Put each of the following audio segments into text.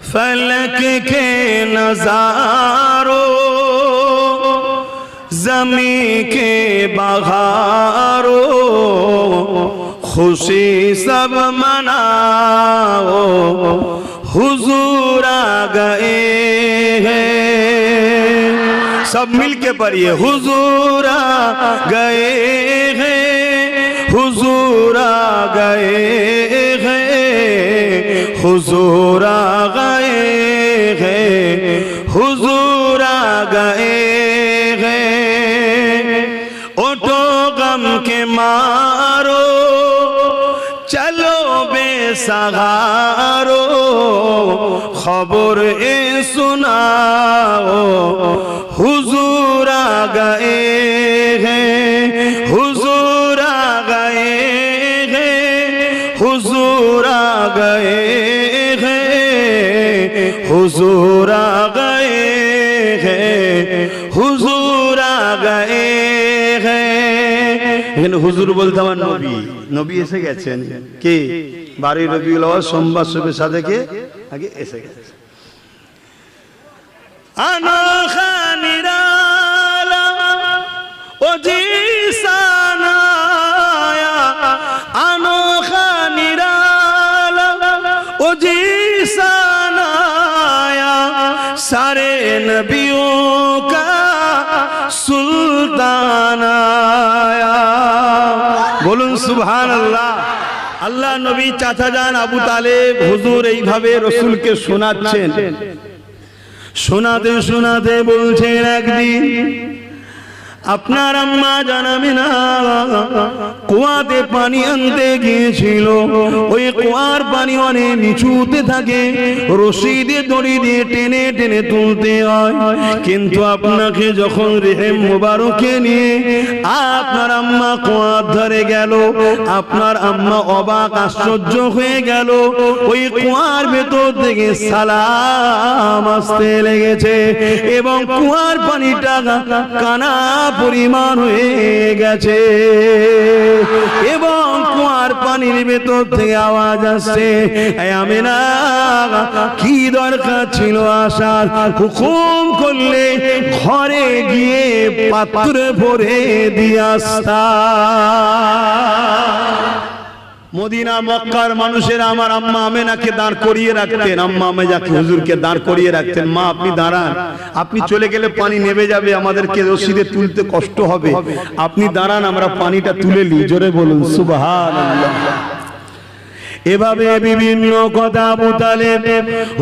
फलक के नजारों ज़मीं के बहारों खुशी सब मनाओ हुजूर आ गए हैं। सब मिल के पढ़िए हुजूर आ गए हैं, हुजूर आ गए हैं, हुजूर आ गए हैं, हुजूर आ गए हैं। उठो गम के मारो चलो बेसहारो खबर ए सुनाओ हुजूर आ गए हैं, हुजूर आ गए हैं, हुजूर आ गए हैं, हुजूर आ गए हैं, हुजूर आ गए हैं। हुজুর বলতে আমার নবী নবী এসে গেছেন। কে 12 রবিউল আউয়াল সোমবার শুভে সাদেকে আগে এসে গেছে। अनोखा निराला ओ जीसान आया, अनोखा निराला ओ जीसान आया, सारे नबियों का सुल्तान आया। बोलूं सुभान अल्लाह। আল্লাহ নবী চাচা যান আবু তালেব হুজুর এইভাবে রাসূলকে শোনাচ্ছেন। শোনাতে শোনাতে বলছেন একদিন আপনার আম্মা জানাবে না কুয়াতে পানি আনতে গিয়েছিল। ওই কুয়ার পানি অনেক নিচুতে থাকে, রশি দিয়ে দড়ি দিয়ে টেনে টেনে তুলতে হয়। কিন্তু আপনাকে যখন রেহেম মোবারকে নিয়ে আপনার আম্মা কুয়ার ধারে গেল, আপনার আম্মা অবাক আশ্চর্য হয়ে গেল। ওই কুয়ার ভেতর থেকে সালাম আসতে লেগেছে এবং কুয়ার পানিটা কানা পরিমাণ হয়ে গেছে এবং কুয়ার পানির ভেতর থেকে আওয়াজ আসছে, আমিনা কি দরকার ছিল আসার, হুকুম করলে ঘরে গিয়ে পাত্রে ভরে দিয়ে আসতা। মদিনা মক্কার মানুষেরা আমার আম্মা আমেনাকে দাঁড় করিয়ে রাখতেন, আম্মা আমেনাকে হুজুরকে দাঁড় করিয়ে রাখতেন। মা আপনি দাঁড়ান, আপনি চলে গেলে পানি নেমে যাবে, আমাদেরকে রশিদে তুলতে কষ্ট হবে, আপনি দাঁড়ান আমরা পানিটা তুলে নিই। জোরে বলুন সুবহানাল্লাহ। এভাবে বিভিন্ন কথা আবু তালেব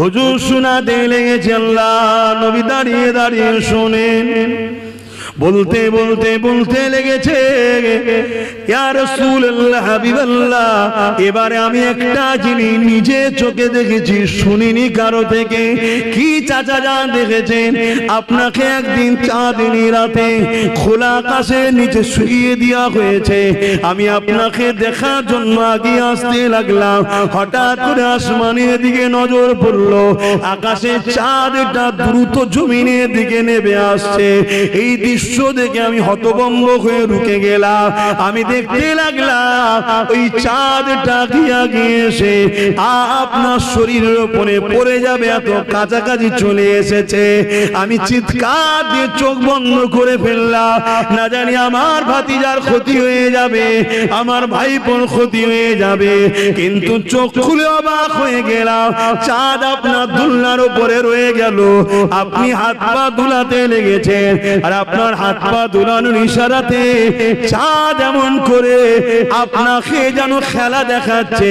হুজুর শোনাতে লেগেছে। আল্লাহ নবী দাঁড়িয়ে দাঁড়িয়ে শোনেন। বলতে বলতে বলতে লেগেছে, ইয়া রাসূলুল্লাহ হাবিবাল্লাহ, এবারে আমি একটা জিনিস নিজে চোখে দেখেছি, শুনিনি কারো থেকে। কি চাচা যান দেখেছেন? আপনাকে একদিন চাঁদনি রাতে খোলা আকাশের নিচে শুইয়ে দেওয়া হয়েছে। আমি আপনাকে দেখার জন্য আগিয়ে আসতে লাগলাম, হঠাৎ করে আসমানের দিকে নজর পড়লো, আকাশে চাঁদটা দ্রুত জমিনের দিকে নেমে আসছে। এই দৃশ্য দেখে আমি হতভম্ব হয়ে রুকে গেলাম। আমি দেখতে লাগলাম ওই চাঁদটা গিয়ে এসে আপনার শরীরের উপরে পড়ে যাবে, এত কাছাকাছি চলে এসেছে। আমি চিৎকার দিয়ে চোখ বন্ধ করে ফেললাম, না জানি আমার ভাতিজার ক্ষতি হয়ে যাবে, আমার ভাইপোর ক্ষতি হয়ে যাবে। কিন্তু চোখ খুলে অবাক হয়ে গেলাম, চাঁদ আপনার দুলনার উপরে রয়ে গেল। আপনি হাত পা দুলাতে লেগেছেন আর আপনার হাত পা দুলানোর ইশারাতে চাঁদ এমন করে আপনাকে যেন খেলা দেখাচ্ছে,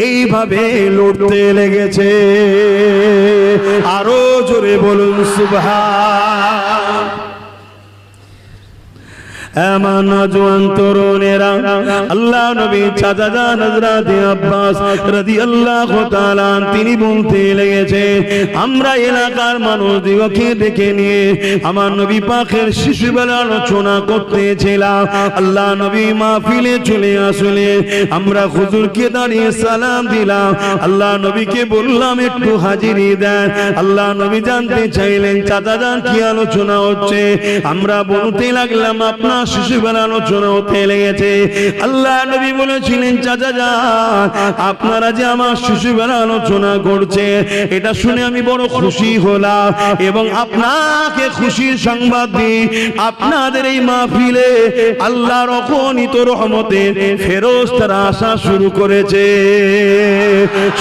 এইভাবে লড়তে লেগেছে। আরো জোরে বলুন সুবহান। এমন নওজোয়ান তরুণেরা আল্লাহ নবী চাচা যান হযরত আব্বাস রাদিয়াল্লাহু তাআলা তিনি বলতে লেগেছে, আমরা এলাকার মানুষদিগকে ডেকে নিয়ে আমার নবী পাকের শিশুবেলা আলোচনা করতেছিলাম। আল্লাহ নবী মাহফিলে চলে আসলে আমরা হুজুরকে দাঁড়িয়ে সালাম দিলাম। আল্লাহ নবীকে বললাম একটু হাজিরি দেন। আল্লাহ নবী জানতে চাইলেন চাচা যান কি আলোচনা হচ্ছে। আমরা বলতে লাগলাম আপনার শিশুবেলা আলোচনা হতে লেগেছে। আল্লাহ নবী বলেছিলেন, চাচা যান, আপনারা যে আমার শিশুবেলা আলোচনা করছে এটা শুনে আমি বড় খুশি হলাম, এবং আপনাকে খুশির সংবাদ দিই, আপনাদের এই মাহফিলে আল্লাহর অগণিত রহমতের ফেরেশতারা আসা শুরু করেছে।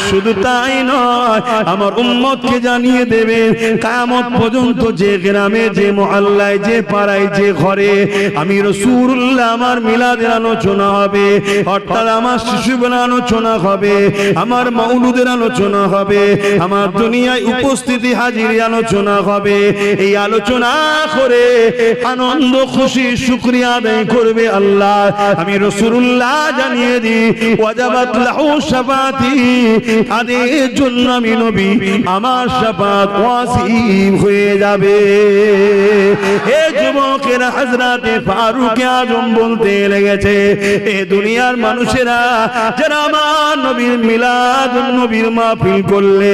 শুধু তাই নয়, আমার উম্মতকে জানিয়ে দেবে কিয়ামত পর্যন্ত যে গ্রামে, যে মহল্লায়, যে পাড়ায়, যে ঘরে আমি রাসূলুল্লাহ আমার মিলাদের আলোচনা হবে, অর্থাৎ আমার শিশুবেলা আলোচনা হবে, আমার মাউলুদের আলোচনা হবে, আমার দুনিয়ায় উপস্থিতি হাজিরি আলোচনা হবে, এই আলোচনা করে আনন্দ খুশি শুকরিয়া আদায় করবে আল্লাহ, আমি রাসূলুল্লাহ জানিয়ে দিই ওয়াজাবাত লাহু শাফাতি, তাদের জন্য আমি নবী আমার শাফাত ওয়াজিব হয়ে যাবে। হে যুবকেরা, হযরতে ফারুক আজম বলতে লেগেছে, এ দুনিয়ার মানুষেরা যারা আমার নবীর মিলাদ নবীর মাহফিল করলে,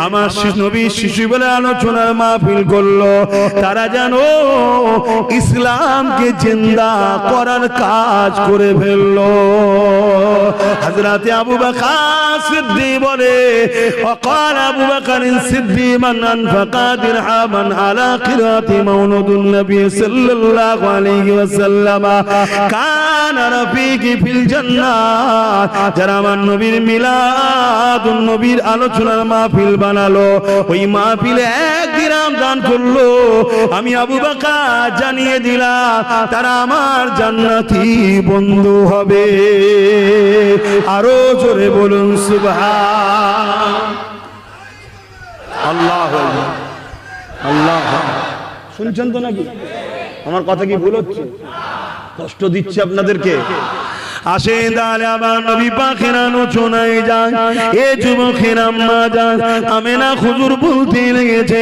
আমার নবীর শিশুবেলা আলোচনার মাহফিল করলো, তারা জানো ইসলামকে জিন্দা করার কাজ করে ফেললো। হযরতে আবু বকর সিদ্দিক বলে, وقال ابو بكر الصديق من انفق درهما على قراءة مولد النبي صلى الله عليه وسلم كان رفيقي في الجنة। যারা আমার নবীর মিলাদ নবীর আলোচনার মাহফিল বানালো, ওই মাহফিলে 1 দিরহাম দান করলো, আমি আবু বকর জানিয়ে দিলাম তারা আমার জান্নাতি বন্ধু হবে। আরো জোরে বলুন সুবহান আল্লাহ। আল্লাহ শুনছেন তো নাকি? আমার কথা কি ভুল হচ্ছে? কষ্ট দিচ্ছে আপনাদেরকে? আসেন তাহলে আমার নবী পাকের আলোচনায় যান। এ যুবকের আম্মা যান আমেনা হুজুর বলতে লেগেছে,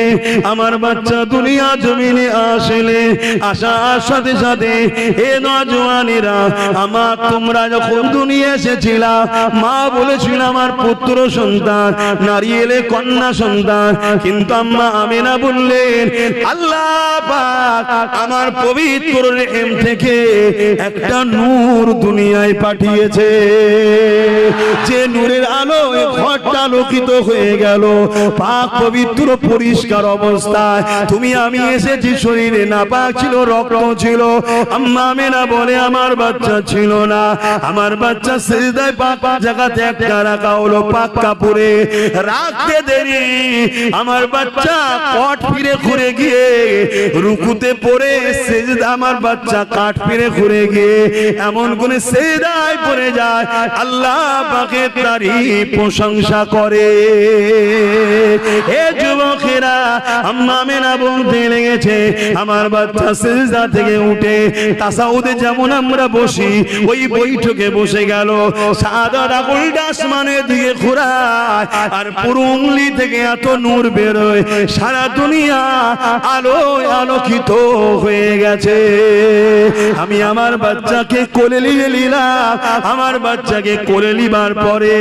আমার বাচ্চা দুনিয়া জমিনে আসলে আসার সাথে সাথে এ নওজওয়ানেরা, আমার তোমরা যখন দুনিয়া এসেছিলা, মা বলেছিল আমার পুত্র সন্তান, নারী এলে কন্যা সন্তান, কিন্তু আম্মা আমেনা বললেন আল্লাহ পাক আমার পবিত্র রেহেম থেকে একটা নূর দুনিয়ায় পাঠিয়েছে, যে নূরের আলো ঘরটা আলোকিত হয়ে গেল, পাক পবিত্র পরিষ্কার অবস্থায়। তুমি আমি এসেছি, শরীরে নাপাক ছিল, রক্ত ছিল। আম্মা আমেনা বলে আমার বাচ্চা ছিল না, আমার বাচ্চা সিজদায় পাক জায়গাতে একটা রাখা হলো পাক কাপড়ে, রাখতে দেরি আমার বাচ্চা কট ফিরে ঘুরে গিয়ে রুকুতে পড়ে সিজদা, আমার বাচ্চা কাট ফিরে ঘুরে গিয়ে এমন কোন সিজদায় পড়ে যায়, আল্লাহ পাকের তারিফ প্রশংসা করে। হে যুবকেরা, আম্মা আমেনা বলতে লেগেছে আমার বাচ্চা সিজদা থেকে উঠে তাসাউদে যেমন আমরা বসি ওই বৈঠকে বসে গেল, সাদা আঙুলটা আসমানের দিকে ঘোরায়, আর পুরো উংলি থেকে এত নূর বেরোয়, সারা দুনিয়া আলোয় আলোকিত হয়ে গেছে। আমি আমার বাচ্চাকে কোলে নিয়ে নিলাম, আমার বাচ্চাকে কোলে নিবার পরে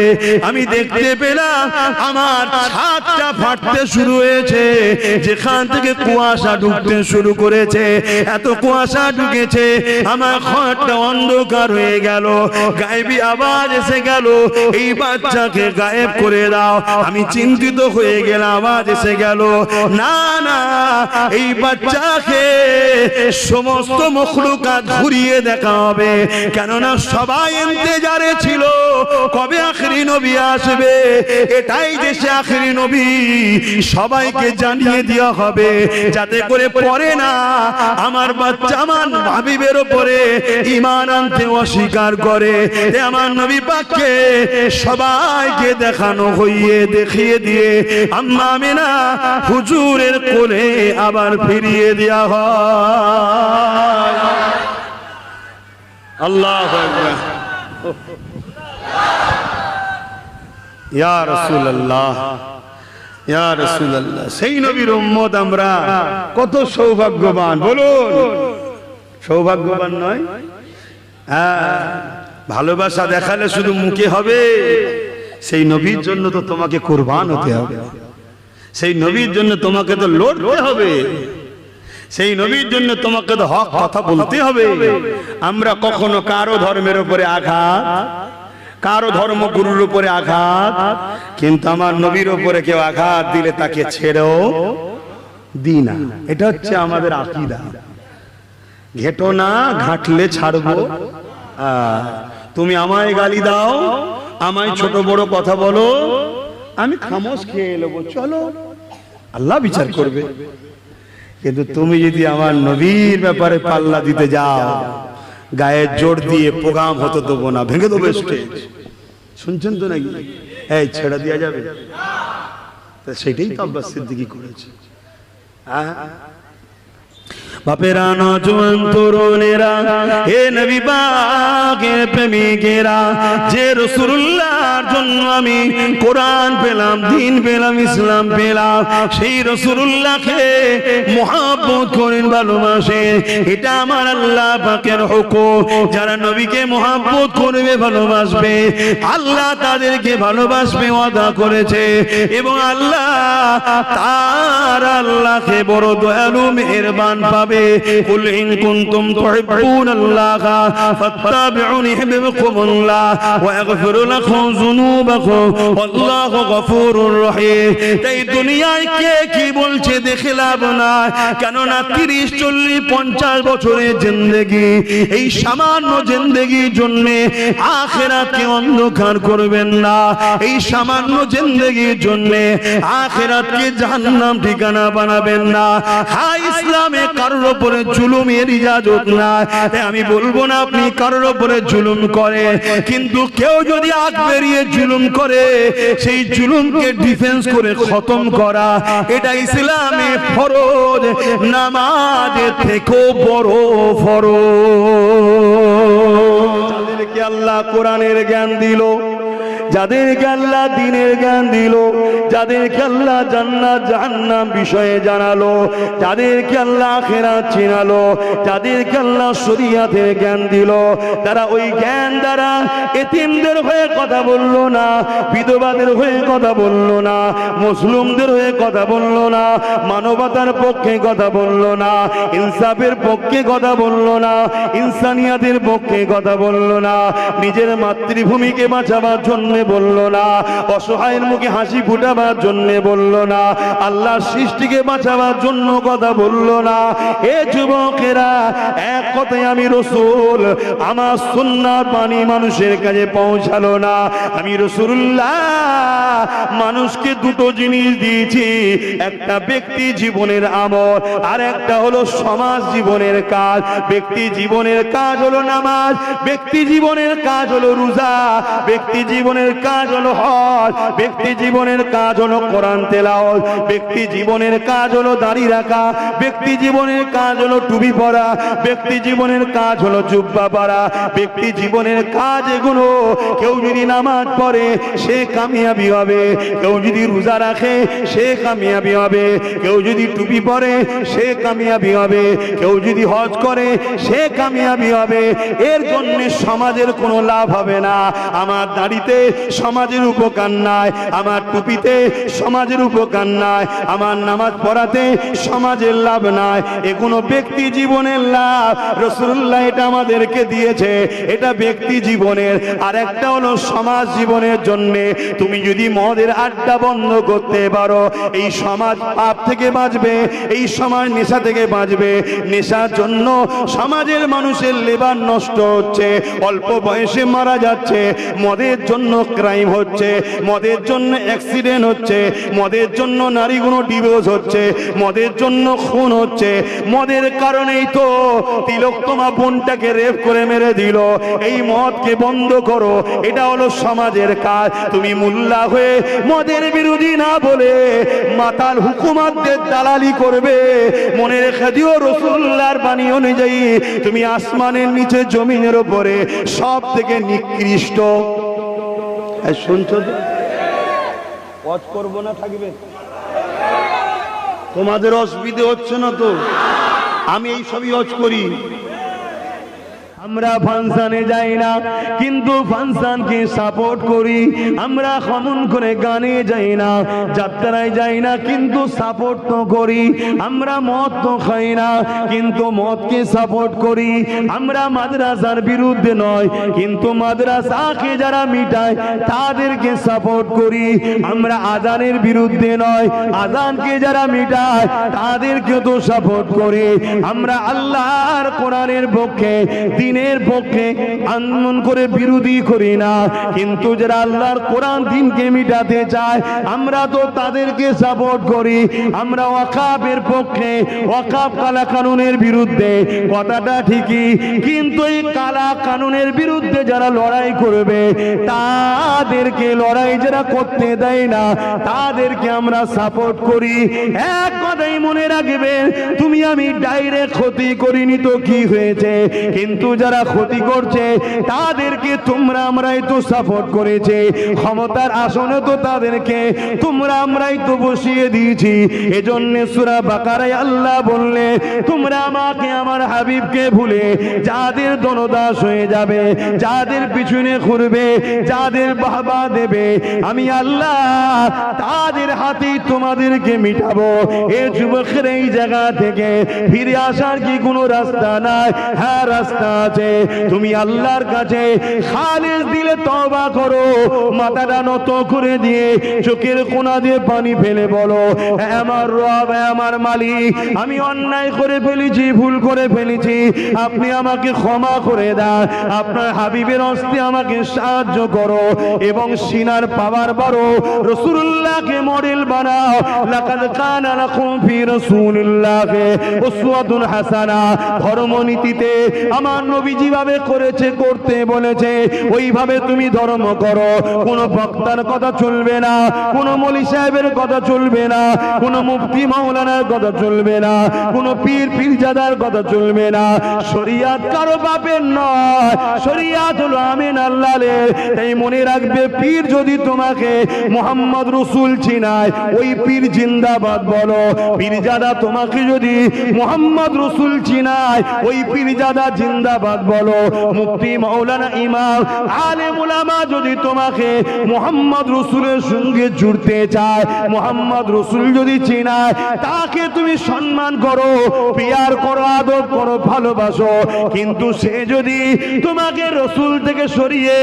আমি দেখতে পেলাম আমার ছাদটা ফাটতে শুরু হয়েছে, যেখান থেকে কুয়াশা ঢুকতে শুরু করেছে, এত কুয়াশা ঢুকেছে আমার ঘরটা অন্ধকার হয়ে গেল, গায়েবী আওয়াজ এসে গেল, এই বাচ্চাকে গায়েব করে দাও। আমি চিন্তিত হয়ে গেলাম, আওয়াজ এসে গেল না না, এই বাচ্চাকে সমস্ত মখলুকাত ঘুরিয়ে দেখা হবে, কেননা সবাই ইন্তজারে ছিল কবে আখেরি নবী আসবে, এটাই দেশে আখেরি নবী, সবাইকে জানিয়ে দেওয়া হবে, যাতে করে পরে না আমার বাচ্চা আমার হাবিবের উপরে ঈমান আনতে অস্বীকার করে। আমার নবী পাককে সবাইকে দেখানো হইয়ে দেখিয়ে দিয়ে আম্মা আমেনা হুজুরের কোলে আবার ফিরিয়ে দেওয়া হয়। আল্লাহু আকবার। ইয়া রাসূলুল্লাহ, ইয়া রাসূলুল্লাহ, সেই নবীর উম্মত আমরা কত সৌভাগ্যবান, বলুন সৌভাগ্যবান নয়? হ্যাঁ, ভালোবাসা দেখালে শুধু মুখে হবে, সেই নবীর জন্য তো তোমাকে কুরবান হতে হবে, সেই নবীর জন্য তোমাকে তো লড়তে হবে, সেই নবীর জন্য তোমাকে তো হক কথা বলতে হবে। আমরা কখনো কারো ধর্মের উপরে আঘাত, কারো ধর্মগুরুর উপরে আঘাত, কিন্তু আমার নবীর উপরে কেউ আঘাত দিলে তাকে ছেড়েও দিই না। এটা হচ্ছে আমাদের আকীদা। ঘেটো না, ঘাটলে ছাড়বো। তুমি আমায় গালি দাও, আমায় ছোট বড় কথা বলো, আমি খামোশ খেয়ে নেবো, চলো, আল্লাহ বিচার করবে। কিন্তু তুমি যদি আমার নবীর ব্যাপারে পাল্লা দিতে যাও, গায়ে জোর দিয়ে প্রোগ্রাম হতে দেবো না, ভেঙে দেবো স্টেজ। শুনছেন তো নাকি? এই ছেড়ে দেওয়া যাবে? সেটাই তো আব্বাস সিদ্দিকী করেছে। বাপেরা, নওজোয়ান তরুণেরা, হে নবী পাকের প্রেমিকেরা, যে রাসূলুল্লাহর জন্য আমি কোরআন পেলাম, দ্বীন পেলাম, ইসলাম পেলাম, সেই রাসূলুল্লাহকে মহব্বত করেন, ভালোবাসেন, এটা আমার আল্লাহ পাকের হুকুম। যারা নবীকে মহব্বত করবে, ভালোবাসবে, আল্লাহ তাদেরকে ভালোবাসবে ওয়াদা করেছে। এবং আল্লাহ তার আল্লাহকে বড় দয়ালু মেহেরবান পাবে। কুল ইন কুনতুম তুহিব্বুনাল্লাহা ফাত্তাবিউনি ইউহিব্বুকুমুল্লাহ ওয়া ইয়াগফির লাকুম যুনুবাকুম ওয়াল্লাহু গফুরুর রহিম। তাই দুনিয়ায় কে কি বলছে দেখে লাভ নাই, কেননা 30, 40, 50 বছরের জিন্দেগি, এই সামান্য জিন্দেগির জন্য আখিরাতকে অন্ধকার করবেন না। এই সামান্য জিন্দেগির জন্য আখিরাতকে জাহান্নাম ঠিকানা বানাবেন না। হ্যাঁ, ইসলামে কারোর উপরে জুলুমের ইজাজত নাই। আমি বলবো না আপনি কারোর উপরে জুলুম করে, কিন্তু কেউ যদি আগ বেরিয়ে জুলুম করে, সেই জুলুমকে ডিফেন্স করে খতম করা, এটা ইসলামে ফরজ, নামাজের থেকেও বড় ফরজ। যাদেরকে আল্লাহ কোরআনের জ্ঞান দিল, যাদেরকে আল্লাহ দ্বীনের জ্ঞান দিল, যাদেরকে আল্লাহ জান্নাত জাহান্নাম বিষয়ে জানালো, যাদেরকে আল্লাহ আখিরাত চিনালো, যাদেরকে আল্লাহ শরীয়তের জ্ঞান দিল, তারা ওই জ্ঞান দ্বারা এতিমদের হয়ে কথা বললো না, বিধবাদের হয়ে কথা বললো না, মুসলিমদের হয়ে কথা বললো না, মানবতার পক্ষে কথা বললো না, ইনসাফের পক্ষে কথা বললো না, ইনসানিয়াতের পক্ষে কথা বললো না, নিজের মাতৃভূমিকে বাঁচাবার জন্য বললো না, অসহায়ের মুখে হাসি ফুটাবার জন্য বললো না, আল্লাহর সৃষ্টিকে বাঁচাবার জন্য কথা বললো না। এ যুবকেরা, এক কথায় আমি রাসূল, আমার সুন্নাত বাণী মানুষের কাছে পৌঁছালো না। আমি রাসূলুল্লাহ মানুষকে দুটো জিনিস দিয়েছি, একটা ব্যক্তি জীবনের আমল, আর একটা হলো সমাজ জীবনের কাজ। ব্যক্তি জীবনের কাজ হলো নামাজ, ব্যক্তি জীবনের কাজ হলো রোজা, ব্যক্তি জীবনের কাজ হলো হজ, ব্যক্তি জীবনের কাজ হলো কোরআন তেলাওয়াত, ব্যক্তি জীবনের কাজ হলো দাড়ি রাখা, ব্যক্তি জীবনের কাজ হলো টুপি পরা, ব্যক্তি জীবনের কাজ হলো জুব্বা পরা, ব্যক্তি জীবনের কাজ এগুলো। কেউ যদি নামাজ পড়ে সে কামিয়াবি হবে, কেউ যদি রোজা রাখে সে কামিয়াবি হবে, কেউ যদি টুপি পরে সে কামিয়াবি হবে, কেউ যদি হজ করে সে কামিয়াবি হবে। এর জন্য সমাজের কোনো লাভ হবে না। আমার দাড়িতে সমাজের উপকার নাই, আমার টুপিতে সমাজের উপকার নাই, আমার নামাজ পড়াতে সমাজের লাভ নাই, এগুলো ব্যক্তি জীবনের লাভ। রাসূলুল্লাহ এটা আমাদেরকে দিয়েছে, এটা ব্যক্তি জীবনের। আর একটা হলো সমাজ জীবনের জন্য। তুমি যদি মদের আড্ডা বন্ধ করতে পারো, এই সমাজ পাপ থেকে বাঁচবে, এই সমাজ নেশা থেকে বাঁচবে। নেশার জন্য সমাজের মানুষের লেবার নষ্ট হচ্ছে, অল্প বয়সে মারা যাচ্ছে, মদের জন্য ক্রাইম হচ্ছে, মদের জন্য অ্যাক্সিডেন্ট হচ্ছে, মদের জন্য নারীগুলো ডিভোর্স হচ্ছে, মদের জন্য খুন হচ্ছে। মদের কারণেই তো তিলোত্তমা বোনটাকে রেপ করে মেরে দিল। এই মদকে বন্ধ করো, এটা হলো সমাজের কাজ। তুমি মোল্লা হয়ে মদের বিরোধী না বলে মাতাল হুকুমাতদের দালালি করবে, মনে রেখে দিও রাসূলুল্লাহর বাণী অনুযায়ী তুমি আসমানের নিচে জমিনের উপরে সব থেকে নিকৃষ্ট। শুনছো তো? ওয়াজ করবো না, থাকবে? তোমাদের অসুবিধে হচ্ছে না তো? আমি এই সবই ওয়াজ করি। আমরা ফাংশনে যাই না কিন্তু ফাংশনকে সাপোর্ট করি, আমরা খমন করে গানে যাই না, যাত্রায় যাই না কিন্তু সাপোর্ট তো করি, আমরা মদ তো খাই না কিন্তু মদকে সাপোর্ট করি, আমরা মাদ্রাসার বিরুদ্ধে নয় কিন্তু মাদ্রাসাকে যারা মিটায় তাদেরকে সাপোর্ট করি, আমরা আজানের বিরুদ্ধে নয় আজানকে যারা মিটায় তাদেরকে তো সাপোর্ট করি, আমরা আল্লাহর কোরআনের পক্ষে দ্বীনের পক্ষে আন্দোলন করে বিরোধী করি না, কিন্তু যারা আল্লাহর কোরআন দ্বীনকে মিটাতে চায় আমরা তো তাদেরকে সাপোর্ট করি। আমরা ওয়াকাফের পক্ষে, ওয়াকাফ কালা কানুনের বিরুদ্ধে, কথাটা ঠিকই, কিন্তু এই কালা কানুনের বিরুদ্ধে যারা লড়াই করবে তাদেরকে লড়াই যারা করতে দেয় না তাদেরকে আমরা সাপোর্ট করি। এক কথাই মনে রাখবেন, তুমি আমি ডাইরেক্ট ক্ষতি করিনি তো কি হয়েছে, কিন্তু যারা ক্ষতি করছে তাদেরকে তোমরা আমরাই তো সাপোর্ট করেছে, ক্ষমতার আসনে তো তাদেরকে তোমরা আমরাই তো বসিয়ে দিয়েছি। এজন্য সূরা বাকারায় আল্লাহ বললে, তোমরা আমাকে আমার হাবিবকে ভুলে যাদের দনদাস হয়ে যাবে, যাদের পিছনে ঘুরবে, যাদের বাহবা দেবে, আমি আল্লাহ তাদের হাতেই তোমাদেরকে মিটাবো। এ যুবকের এই জায়গা থেকে ফিরে আসার কি কোনো রাস্তা নাই? হ্যাঁ রাস্তা আছে। তুমি আল্লাহর কাছে খালিস দিলে তওবা করো, মাথাটা নত করে দিয়ে চোখের কোনা দিয়ে পানি ফেলে বলো, আমার রব, আমার মালিক, আমি অন্যায় করে ফেলেছি, ভুল করে ফেলেছি, আপনি আমাকে ক্ষমা করে দেন, আপনার হাবিবের হস্তে আমাকে সাহায্য করো, এবং সিনার পাওয়ার বাড়ো, রাসূলুল্লাহকে মডেল বানাও। লাকাদ কানা লাকুম ফি রাসূলিল্লাহি উসওয়াতুন হাসানা। ধর্মনীতিতে আমার নবী যেভাবে করেছে, করতে বলেছে, ওইভাবে তুমি ধর্ম করো। কোন বক্তার কথা চলবে না, কোন মৌলভী সাহেবের কথা চলবে না, কোন মুফতি মাওলানার কথা চলবে না, কোন পীর পীরজাদার কথা চলবে না। শরিয়াত কারো বাপের নয়, শরিয়াত হলো আমিন আল্লাহর। তাই মনে রাখবে, পীর যদি তোমাকে মুহাম্মদ রাসূল চিনায়, ওই পীর জিন্দাবাদ বলো। পীরজাদা তোমাকে যদি মুহাম্মদ রাসূল চিনায়, ওই পীরজাদা জিন্দাবাদ বলো। মুফতি মাওলানা ইমাম আলেম উলামা যদি তোমাকে মুহাম্মদ রাসূলের সঙ্গে জুড়তে চায়, মুহাম্মদ রাসূল যদি চিনায়, তাকে তুমি সম্মান করো, পিয়ার করো, আদব করো, ভালোবাসো। কিন্তু সে যদি তোমাকে রাসূল থেকে সরিয়ে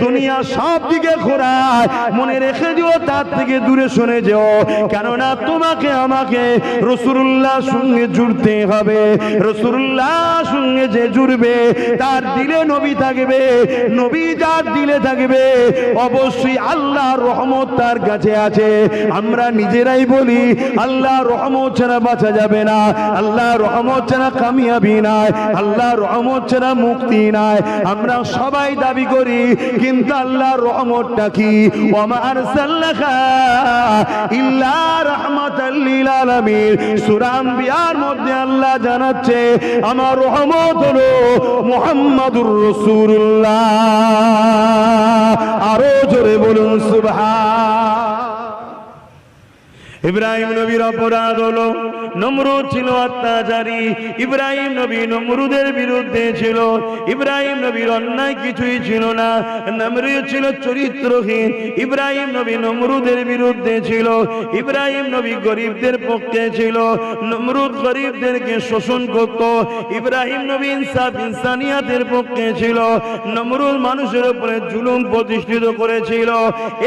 দুনিয়া সব দিকে ঘোরায়, মনে রেখে দিও তার থেকে দূরে সরে যেও, কেননা তোমাকে আমাকে রাসূলুল্লাহ সঙ্গে জুড়তে হবে। রাসূলুল্লাহ সঙ্গে যে জুড়বে তার দিলে নবী থাকবে, নবী যার দিলে থাকবে অবশ্যই আল্লাহর রহমত তার কাছে আছে। আমরা নিজেরাই বলি আল্লাহর রহমত ছাড়া বাঁচা যাবে না, আল্লাহর রহমত ছাড়া কামিয়াবি নাই, আল্লাহর রহমত ছাড়া মুক্তি নাই। আমরা সবাই দাবি করি, কিন্তু আল্লাহর রহমতটা কি? ওমা আরসালনাকা ইল্লা রাহমাতাল লিল আলামিন। সূরা আম্বিয়ার মধ্যে আল্লাহ জানাচ্ছে, আমার রহমত হলো মুহাম্মাদুর রাসূলুল্লাহ। আরো জোরে বলুন সুবহান। ইব্রাহিম নবীর অপরাধ হলো, নমরুদ ছিল অত্যাচারী, ইব্রাহিম নবী নমরুদের বিরুদ্ধে ছিল। ইব্রাহিম নবীর অন্যায় কিছুই ছিল না, নমরুদ ছিল চরিত্রহীন, ইব্রাহিম নবী নমরুদের বিরুদ্ধে ছিল। ইব্রাহিম নবী গরিবদের পক্ষে ছিল, নমরুদ গরিবদেরকে শোষণ করত। ইব্রাহিম নবী ইনসাফ ইনসানিয়াতের পক্ষে ছিল, নমরুদ মানুষের উপরে জুলুম প্রতিষ্ঠিত করেছিল।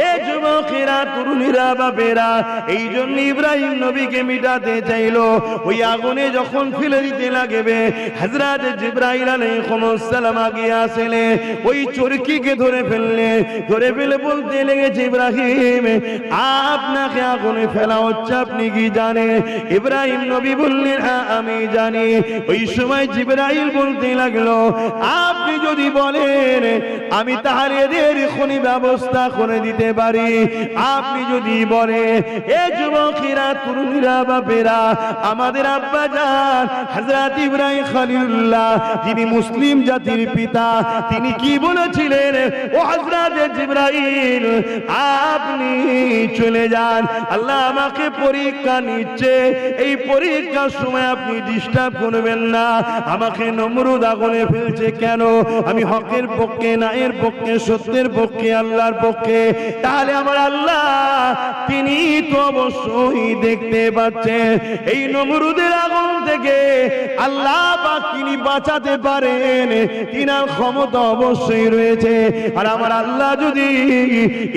এ যুবকেরা, তরুণীরা, বাপেরা, এই জন্য ইব্রাহিম নবীকে মিটাতে চাইল। ওই আগুনে যখন ফেলে দিতে লাগবে, হযরত জিবরাইল আলাইহিস সালাম আগে আসলে ওই চরকিকে ধরে ফেললে, ধরে ফেলে বলতে লেগেছে, ইব্রাহিম আপনাকে আগুনে ফেলা হচ্ছে, আপনি কি জানেন? ইব্রাহিম নবী বললেন, হ্যাঁ আমি জানি। ওই সময় জিবরাইল বলতে লাগলো, আপনি যদি বলেন আমি তাহলে এদের এখনই ব্যবস্থা করে দিতে পারি। আপনি যদি বলে এ যুবকেরা, তরুণীরা, বাপেরা, আমাদের আব্বা জান হযরত ইব্রাহিম খলিলুল্লাহ, যিনি মুসলিম জাতির পিতা, তিনি কি বলেছিলেন? ও হযরত জিবরাইল, আপনি চলে যান, আল্লাহ আমাকে পরীক্ষা নিচ্ছে, এই পরীক্ষার সময় আপনি ডিস্টার্ব করবেন না। আমাকে নমরুদ আগুনে ফেলছে কেন? আমি হকের পক্ষে, ন্যায়ের পক্ষে, সত্যের পক্ষে, আল্লাহর পক্ষে। তাহলে আমার আল্লাহ তিনি তো অবশ্যই দেখতে পাচ্ছেন এই নমরুদের আগুন থেকে আল্লাহ পাক তিনি বাঁচাতে পারেন, তিনার ক্ষমতা অবশ্যই রয়েছে। আর আমার আল্লাহ যদি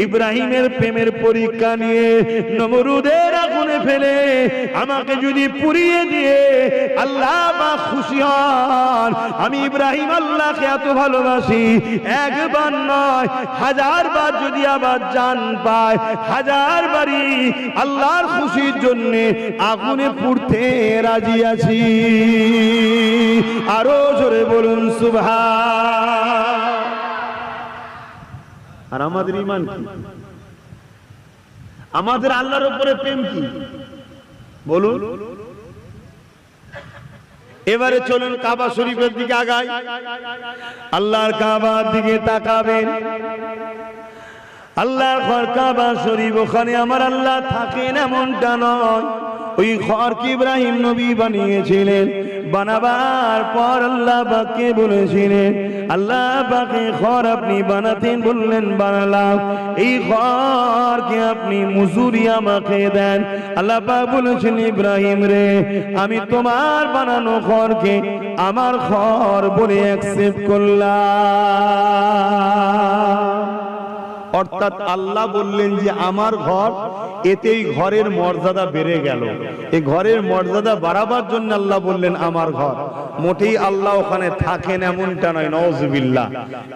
ইব্রাহিমের প্রেমের পরীক্ষা নিয়ে নমরুদের আগুনে ফেলে আমাকে যদি পুড়িয়ে দিয়ে আল্লাহ পাক খুশি হন, আমি ইব্রাহিম আল্লাহকে এত ভালোবাসি, একবার নয় হাজার বার যদি আবার জান পায়, হাজার বারই আল্লাহর খুশির জন্য আগুনে পুড়তে রাজি আছি। আরো জোরে বলুন সুবহান। আর আমাদের ঈমান কি? আমাদের আল্লাহর উপরে প্রেম কি বলুন? এবারে চলুন কাবা শরীফের দিকে আগাই। আল্লাহর কাবার দিকে তাকাবেন। আল্লাহর ঘর কাবা শরীফ, ওখানে আমার আল্লাহ থাকেন এমনটা নয়। ওই ঘরকে ইব্রাহিম নবী বানিয়েছিলেন, বানাবার পর আল্লাহ পাককে বলেছিলেন, আল্লাহ পাকে ঘর আপনি বানাতেন, বললেন বানালাম। এই ঘরকে আপনি মজুরি আমাকে দেন। আল্লাহ পাক বলেছেন, ইব্রাহিম রে, আমি তোমার বানানো ঘরকে আমার ঘর বলে অ্যাকসেপ্ট করলাম। অর্থাৎ আল্লাহ বললেন যে আমার ঘর, এতেই ঘরের মর্যাদা বেড়ে গেল। এই ঘরের মর্যাদা বাড়াবার জন্য আল্লাহ বললেন আমার ঘর। মোটেই আল্লাহ ওখানে থাকেন এমনটা নয়, নাউজুবিল্লাহ।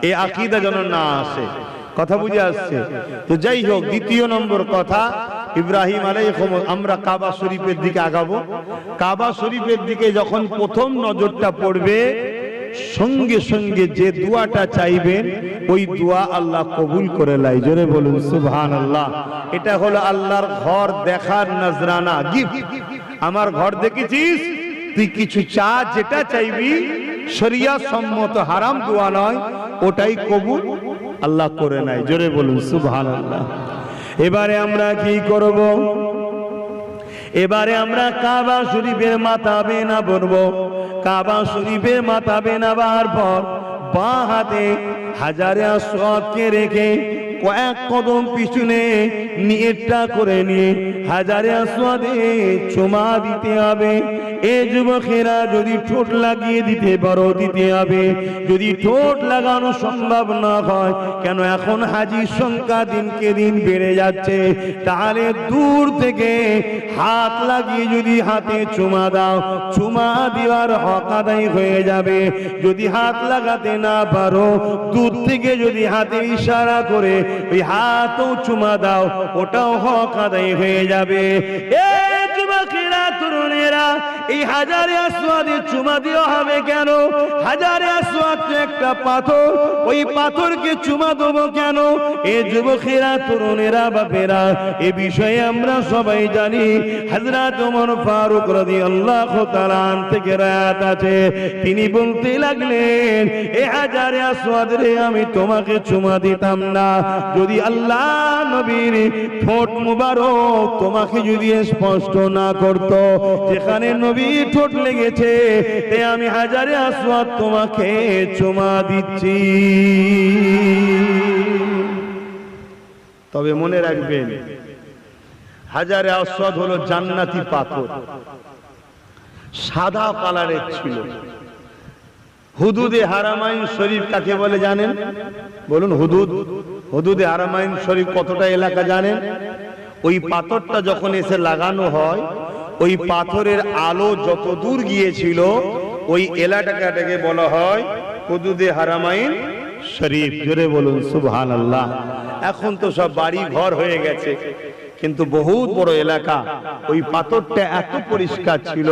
এই আকীদা যেন না আসে। কথা বুঝে আসছে তো? যাই হোক, দ্বিতীয় নম্বর কথা, ইব্রাহিম আলাইহিস সালাম, আমরা কাবা শরীফের দিকে আগাবো। কাবা শরীফের দিকে যখন প্রথম নজরটা পড়বে, সঙ্গে সঙ্গে যে দোয়াটা চাইবেন ওই দোয়া আল্লাহ কবুল করে লাই। জোরে বলুন সুবহানাল্লাহ। এটা হলো আল্লাহর ঘর দেখার নজরানা গিফট। আমার ঘর দেখেছিস, তুই কিছু চা, যেটা চাইবি শরিয়া সম্মত, হারাম দোয়া নয়, ওটাই কবুল আল্লাহ করে নাই। জোরে বলুন সুবহানাল্লাহ। এবারে আমরা কি করব? এবারে আমরা কাবা শরীফের মাথা বেনা পড়বো। কাবা শরীফের মাথা বেনাবার পর বাঁ হাতে হাজারে আসওয়াদকে রেখে কয়েক কদম পিছনে নিয়তটা করে নিয়ে হাজারে আসওয়াদে চুমা দিতে হবে। এ যুবকেরা, যদি ঠোঁট লাগিয়ে দিতে পারো দিতে হবে। যদি ঠোঁট লাগানো সম্ভব না হয়, কেন এখন হাজির সংখ্যা দিনকে দিন বেড়ে যাচ্ছে, তাহলে দূর থেকে হাত লাগিয়ে যদি হাতে চুমা দাও, চুমা দেওয়ার হক আদায় হয়ে যাবে। যদি হাত লাগাতে না পারো, দূর থেকে যদি হাতে ইশারা করে ওই হাতও চুমা দাও, ওটাও হক আদায় হয়ে যাবে। এ যুবকেরা, তরুণেরা, এই হাজারে আসওয়াদে চুমা দেওয়া হবে কেন? হাজারে আসওয়াদ তো একটা পাথর, ওই পাথরকে চুমা দেবো কেন? এ যুবকেরা, তরুণেরা, বাপেরা, এ বিষয়ে আমরা সবাই জানি। হযরত ওমর ফারুক রাদিয়াল্লাহু তাআলা থেকে রায়াত আছে, তিনি বলতে লাগলেন, এ হাজারে আসওয়াদ রে, আমি তোমাকে চুমা দিতাম না যদি আল্লাহ নবীর ঠোঁট মুবারক তোমাকে যদি স্পষ্ট না করতো। যেখানে নবীর ঠোঁট লেগেছে, তে আমি হাজারে আসওয়াদ তোমাকে চুমা দিচ্ছি। তবে মনে রাখবেন, হাজারে আসওয়াদ হলো জান্নাতি পাথর, সাদা কালারের ছিল। হুদুদে হারামাইন শরীফ কাকে বলে জানেন? বলুন হুদুদ। হুদুদে হারামাইন শরীফ কতটা এলাকা জানেন? ওই পাথরটা যখন এসে লাগানো হয়, ওই পাথরের আলো যত দূর গিয়েছিল, ওই এলাকাটাকে বলা হয় হুদুদে হারামাইন শরীফ। জোরে বলুন সুবহানাল্লাহ। এখন তো সব বাড়ি ঘর হয়ে গেছে, কিন্তু বহুত বড় এলাকা। ওই পাথরটা এত পরিষ্কার ছিল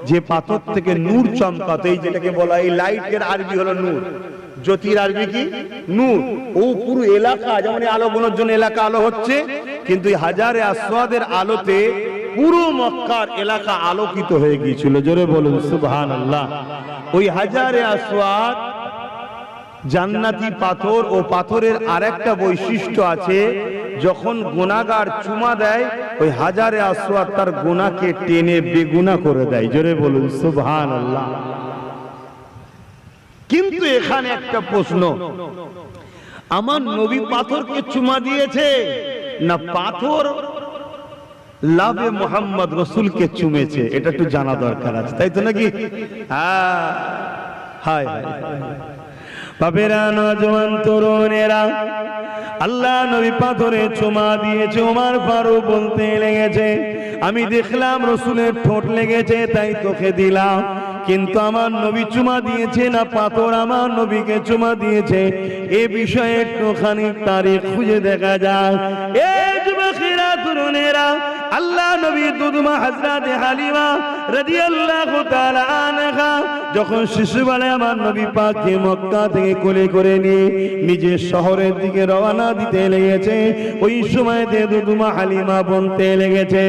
যে পাথর থেকে নূর চমকাতো। এই যেটাকে বলা, এই লাইটের আরবি হলো নূর। জ্যোতির আরবি কি নূর। ও পুরো এলাকা যেমন আলো গোনার জন্য এলাকা আলো হচ্ছে, কিন্তু এই হাজারে আসওয়াদের আলোতে পুরো মক্কার এলাকা আলোকিত হয়ে গিয়েছিল। জোরে বলুন সুবহানাল্লাহ। ওই হাজারে আসওয়াদ জান্নাতি পাথর, ও পাথরের আরেকটা বৈশিষ্ট্য আছে, যখন গুনাহগার চুমা দেয় ওই হাজারে আসওয়াদ তার গুনাহকে টেনে বেগুনা করে দেয়। জোরে বলুন সুবহানাল্লাহ। কিন্তু এখানে একটা প্রশ্ন, আমার নবী পাথরকে চুমা দিয়েছে না পাথর লাভে মোহাম্মদ রসুলকে চুমেছে? এটা একটু জানা দরকার আছে, তাই তো নাকি? হ্যাঁ, হায় বাবেরা, নওজোয়ান তরুণেরা, আল্লাহ নবী পাথরে চুমা দিয়েছে। ওমর ফারুক বলতে লেগেছে, আমি দেখলাম রসুলের ঠোঁট লেগেছে তাই তোকে দিলাম, কিন্তু আমার নবী চুমা দিয়েছে না পাথর আমার নবীকে চুমা দিয়েছে, এ বিষয়ে একটুখানি তারিখ খুঁজে দেখা যায়। এই যুবকেরা, তরুণেরা, আল্লাহ নবী দুধমা হযরত হালিমা রাদিয়াল্লাহু তাআলা আনহা যখন শিশুবেলায় আমার নবী পাককে মক্কা থেকে কোলে করে নিয়ে নিজের শহরের দিকে রওনা দিতে লেগেছে, ওই সময়তে দুধমা হালিমা বলতে লেগেছে,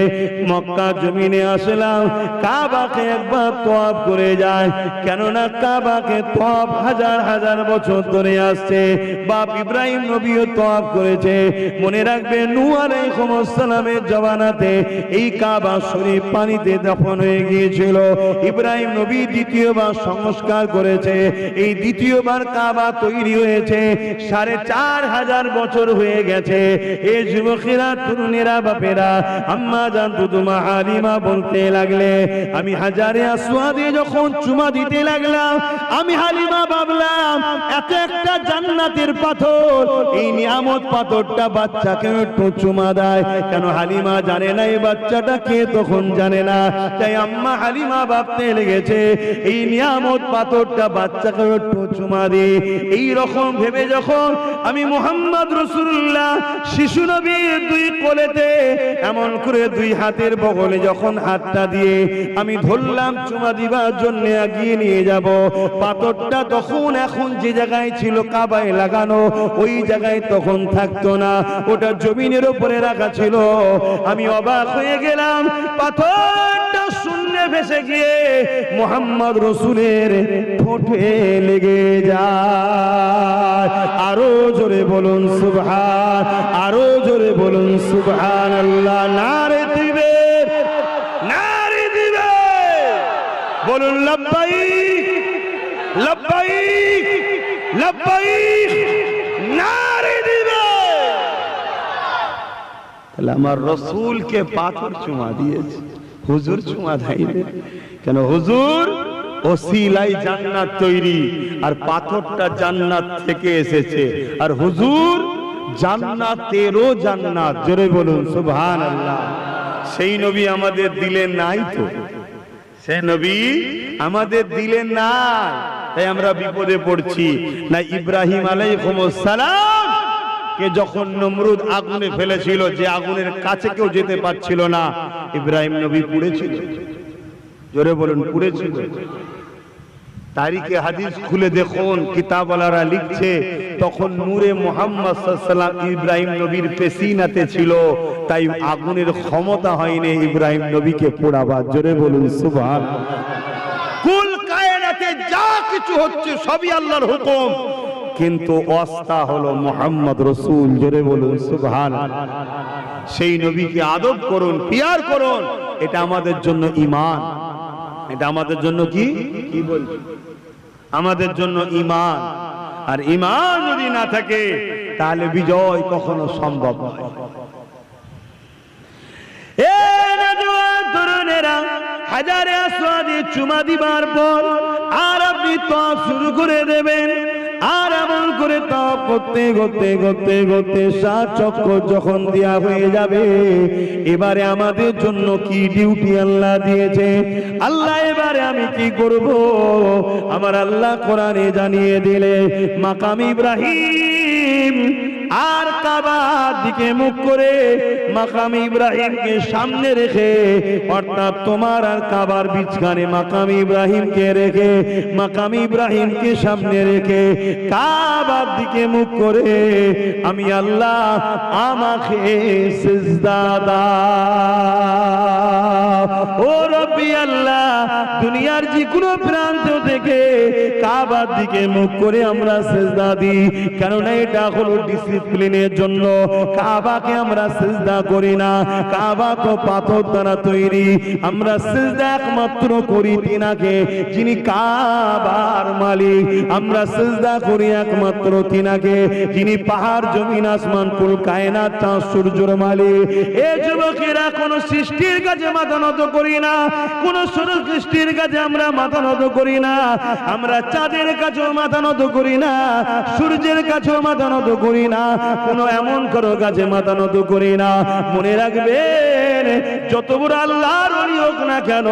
মক্কা জমিনে আসলাম, কাবাকে একবার তওয়াফ করে যায়, কেননা কাবাকে তওয়াফ হাজার হাজার বছর ধরে আসছে। বাপ ইব্রাহিম নবীও তওয়াফ করেছে। মনে রাখবে, নূহ আলাইহিস সালামের জমানাতে এই কাবা শরীফ পানিতে দফন হয়ে গিয়েছিল। ইব্রাহিম নবী দ্বিতীয়বার সংস্কার করেছে। এই দ্বিতীয়বার কাবা তৈরি হয়েছে, 4500 বছর হয়ে গেছে। এই যুবকেরা, তরুণেরা, বাপেরা, আম্মা জান দুধমা হালিমা বলতে লাগলে, আমি হাজারে আসওয়াদে যখন চুমা দিতে লাগলাম, আমি হালিমা ভাবলাম এত একটা জান্নাতের পাথর, এই নিয়ামত পাথরটা বাচ্চাকে একটু চুমা দেয় কেন? হালিমা জানে না এই বাচ্চাটা কে, তখন জানে না, তাই আম্মা হালিমা ভাবতে লেগেছে এই নিয়ামত পাথরটা বাচ্চাকে একটু চুমা দিয়ে। এই রকম ভেবে যখন আমি মুহাম্মদ রাসূলুল্লাহ শিশু নবীর দুই কোলেতে এমন করে দুই হাতের বগলে যখন হাতটা দিয়ে আমি ধরলাম চুমা দিবার জন্য এগিয়ে নিয়ে যাব, পাথরটা তখন এখন যে জায়গায় ছিল কাবায় লাগানো ওই জায়গায় তখন থাকতো না, ওটা জমিনের উপরে রাখা ছিল। আমি অবাক হয়ে গেলাম, পাথরটা শূন্যে ভেসে গিয়ে মুহাম্মদ রাসূলের ঠোঁটে লেগে যায়। আরো জোরে বলুন সুবহান, আরো জোরে বলুন সুবহানাল্লাহ। নারে দিবে, নারে দিবে, বলুন লব্বাইক লব্বাইক লব্বাইক, নারে দিবে। তাহলে আমার রসুলকে পাথর চুমা দিয়েছে, হুজুর চুমা দেয়নি কেন? হুজুর ওসিলাই জান্নাত তৈরি, আর পাথরটা জান্নাত থেকে এসেছে, আর হুজুর জান্নাতেরও জান্নাত। জোরে বলুন সুবহানাল্লাহ। সেই নবী আমাদের দিলে নাই তো, সেই নবী আমাদের দিলে নাই, তাই আমরা বিপদে পড়ছি। না ইব্রাহিম আলাইহিস সালাম কে যখন নমরুদ আগুনে ফেলেছিল, যে আগুনের কাছে কেউ যেতে পারছিল না, ইব্রাহিম নবী পুড়েছিল। জোরে বলুন পুড়েছিল। তারিখে হাদিস খুলে দেখুন, কিতাবওয়ালারা লিখছে তখন নূরে মুহাম্মদ সাল্লাল্লাহু আলাইহি ওয়াসাল্লাম ইব্রাহিম নবীর পেশিনাতে ছিল, তাই আগুনের ক্ষমতা হয়নি ইব্রাহিম নবীকে পোড়াবার। জোরে বলুন সুবহানাল্লাহ। কুল কায়নাতে যা কিছু হচ্ছে সবই আল্লাহর হুকুম, কিন্তু ওয়াস্তা হলো মুহাম্মদ রাসূল। জোরে বলুন সুবহানাল্লাহ। সেই নবীকে আদব করুন, পিয়ার করুন, এটা আমাদের জন্য ঈমান, এটা আমাদের জন্য কি কি বলছি, আমাদের জন্য ঈমান। আর ঈমান যদি না থাকে তাহলে বিজয় কখনো সম্ভব নয়। এ নওজোয়ান তরুণেরা, হাজারে আসওয়াদে চুমা দিবার পর আর আপনি তওয়াফ শুরু করে দেবেন। আর এমন করে তওয়াফ করতে করতে করতে করতে 7 চক্কর যখন দেয়া হয়ে যাবে, এবারে আমাদের জন্য কি ডিউটি আল্লাহ দিয়েছে, আল্লাহ এবারে আমি কি করব, আমার আল্লাহ কোরআনে জানিয়ে দিলে, মাকাম ইব্রাহিম আর কাবার দিকে মুখ করে মাকাম ইব্রাহিমকে সামনে রেখে, অর্থাৎ তোমার আর কাবার বিচখানে মাকাম ইব্রাহিমকে রেখে, মাকাম ইব্রাহিমকে সামনে রেখে কাবার দিকে মুখ করে আমি আল্লাহ আমাকে সিজদা দাও। ও রব্বি আল্লাহ, দুনিয়ার যে কোনো প্রান্ত থেকে কাবার দিকে মুখ করে আমরা সিজদা দিই, কারণ এটা হলো ডিসিপ্লিনের জন্য। কাবাকে আমরা সিজদা করি না, কাবা তো পাথর দ্বারা তৈরি। আমরা সিজদা একমাত্র করি তিনাকে, যিনি কাবার মালিক। আমরা সিজদা করি একমাত্র তিনাকে, যিনি পাহাড় জমিন আসমান কুল কায়নাত চাঁদ সূর্যের মালিক। এই যুবকেরা কোন সৃষ্টির কাছে মাথা নত করি না, কোন সৃষ্টির কাছে আমরা মাথা নত করি না। আমরা চাঁদের কাছেও মাথা নত করি না, সূর্যের কাছেও মাথা নত করি না, কোন এমন কারো কাছে মাথা নত করি না। মনে রাখবেন, যত বড় আল্লাহর ওলি হোক না কেন,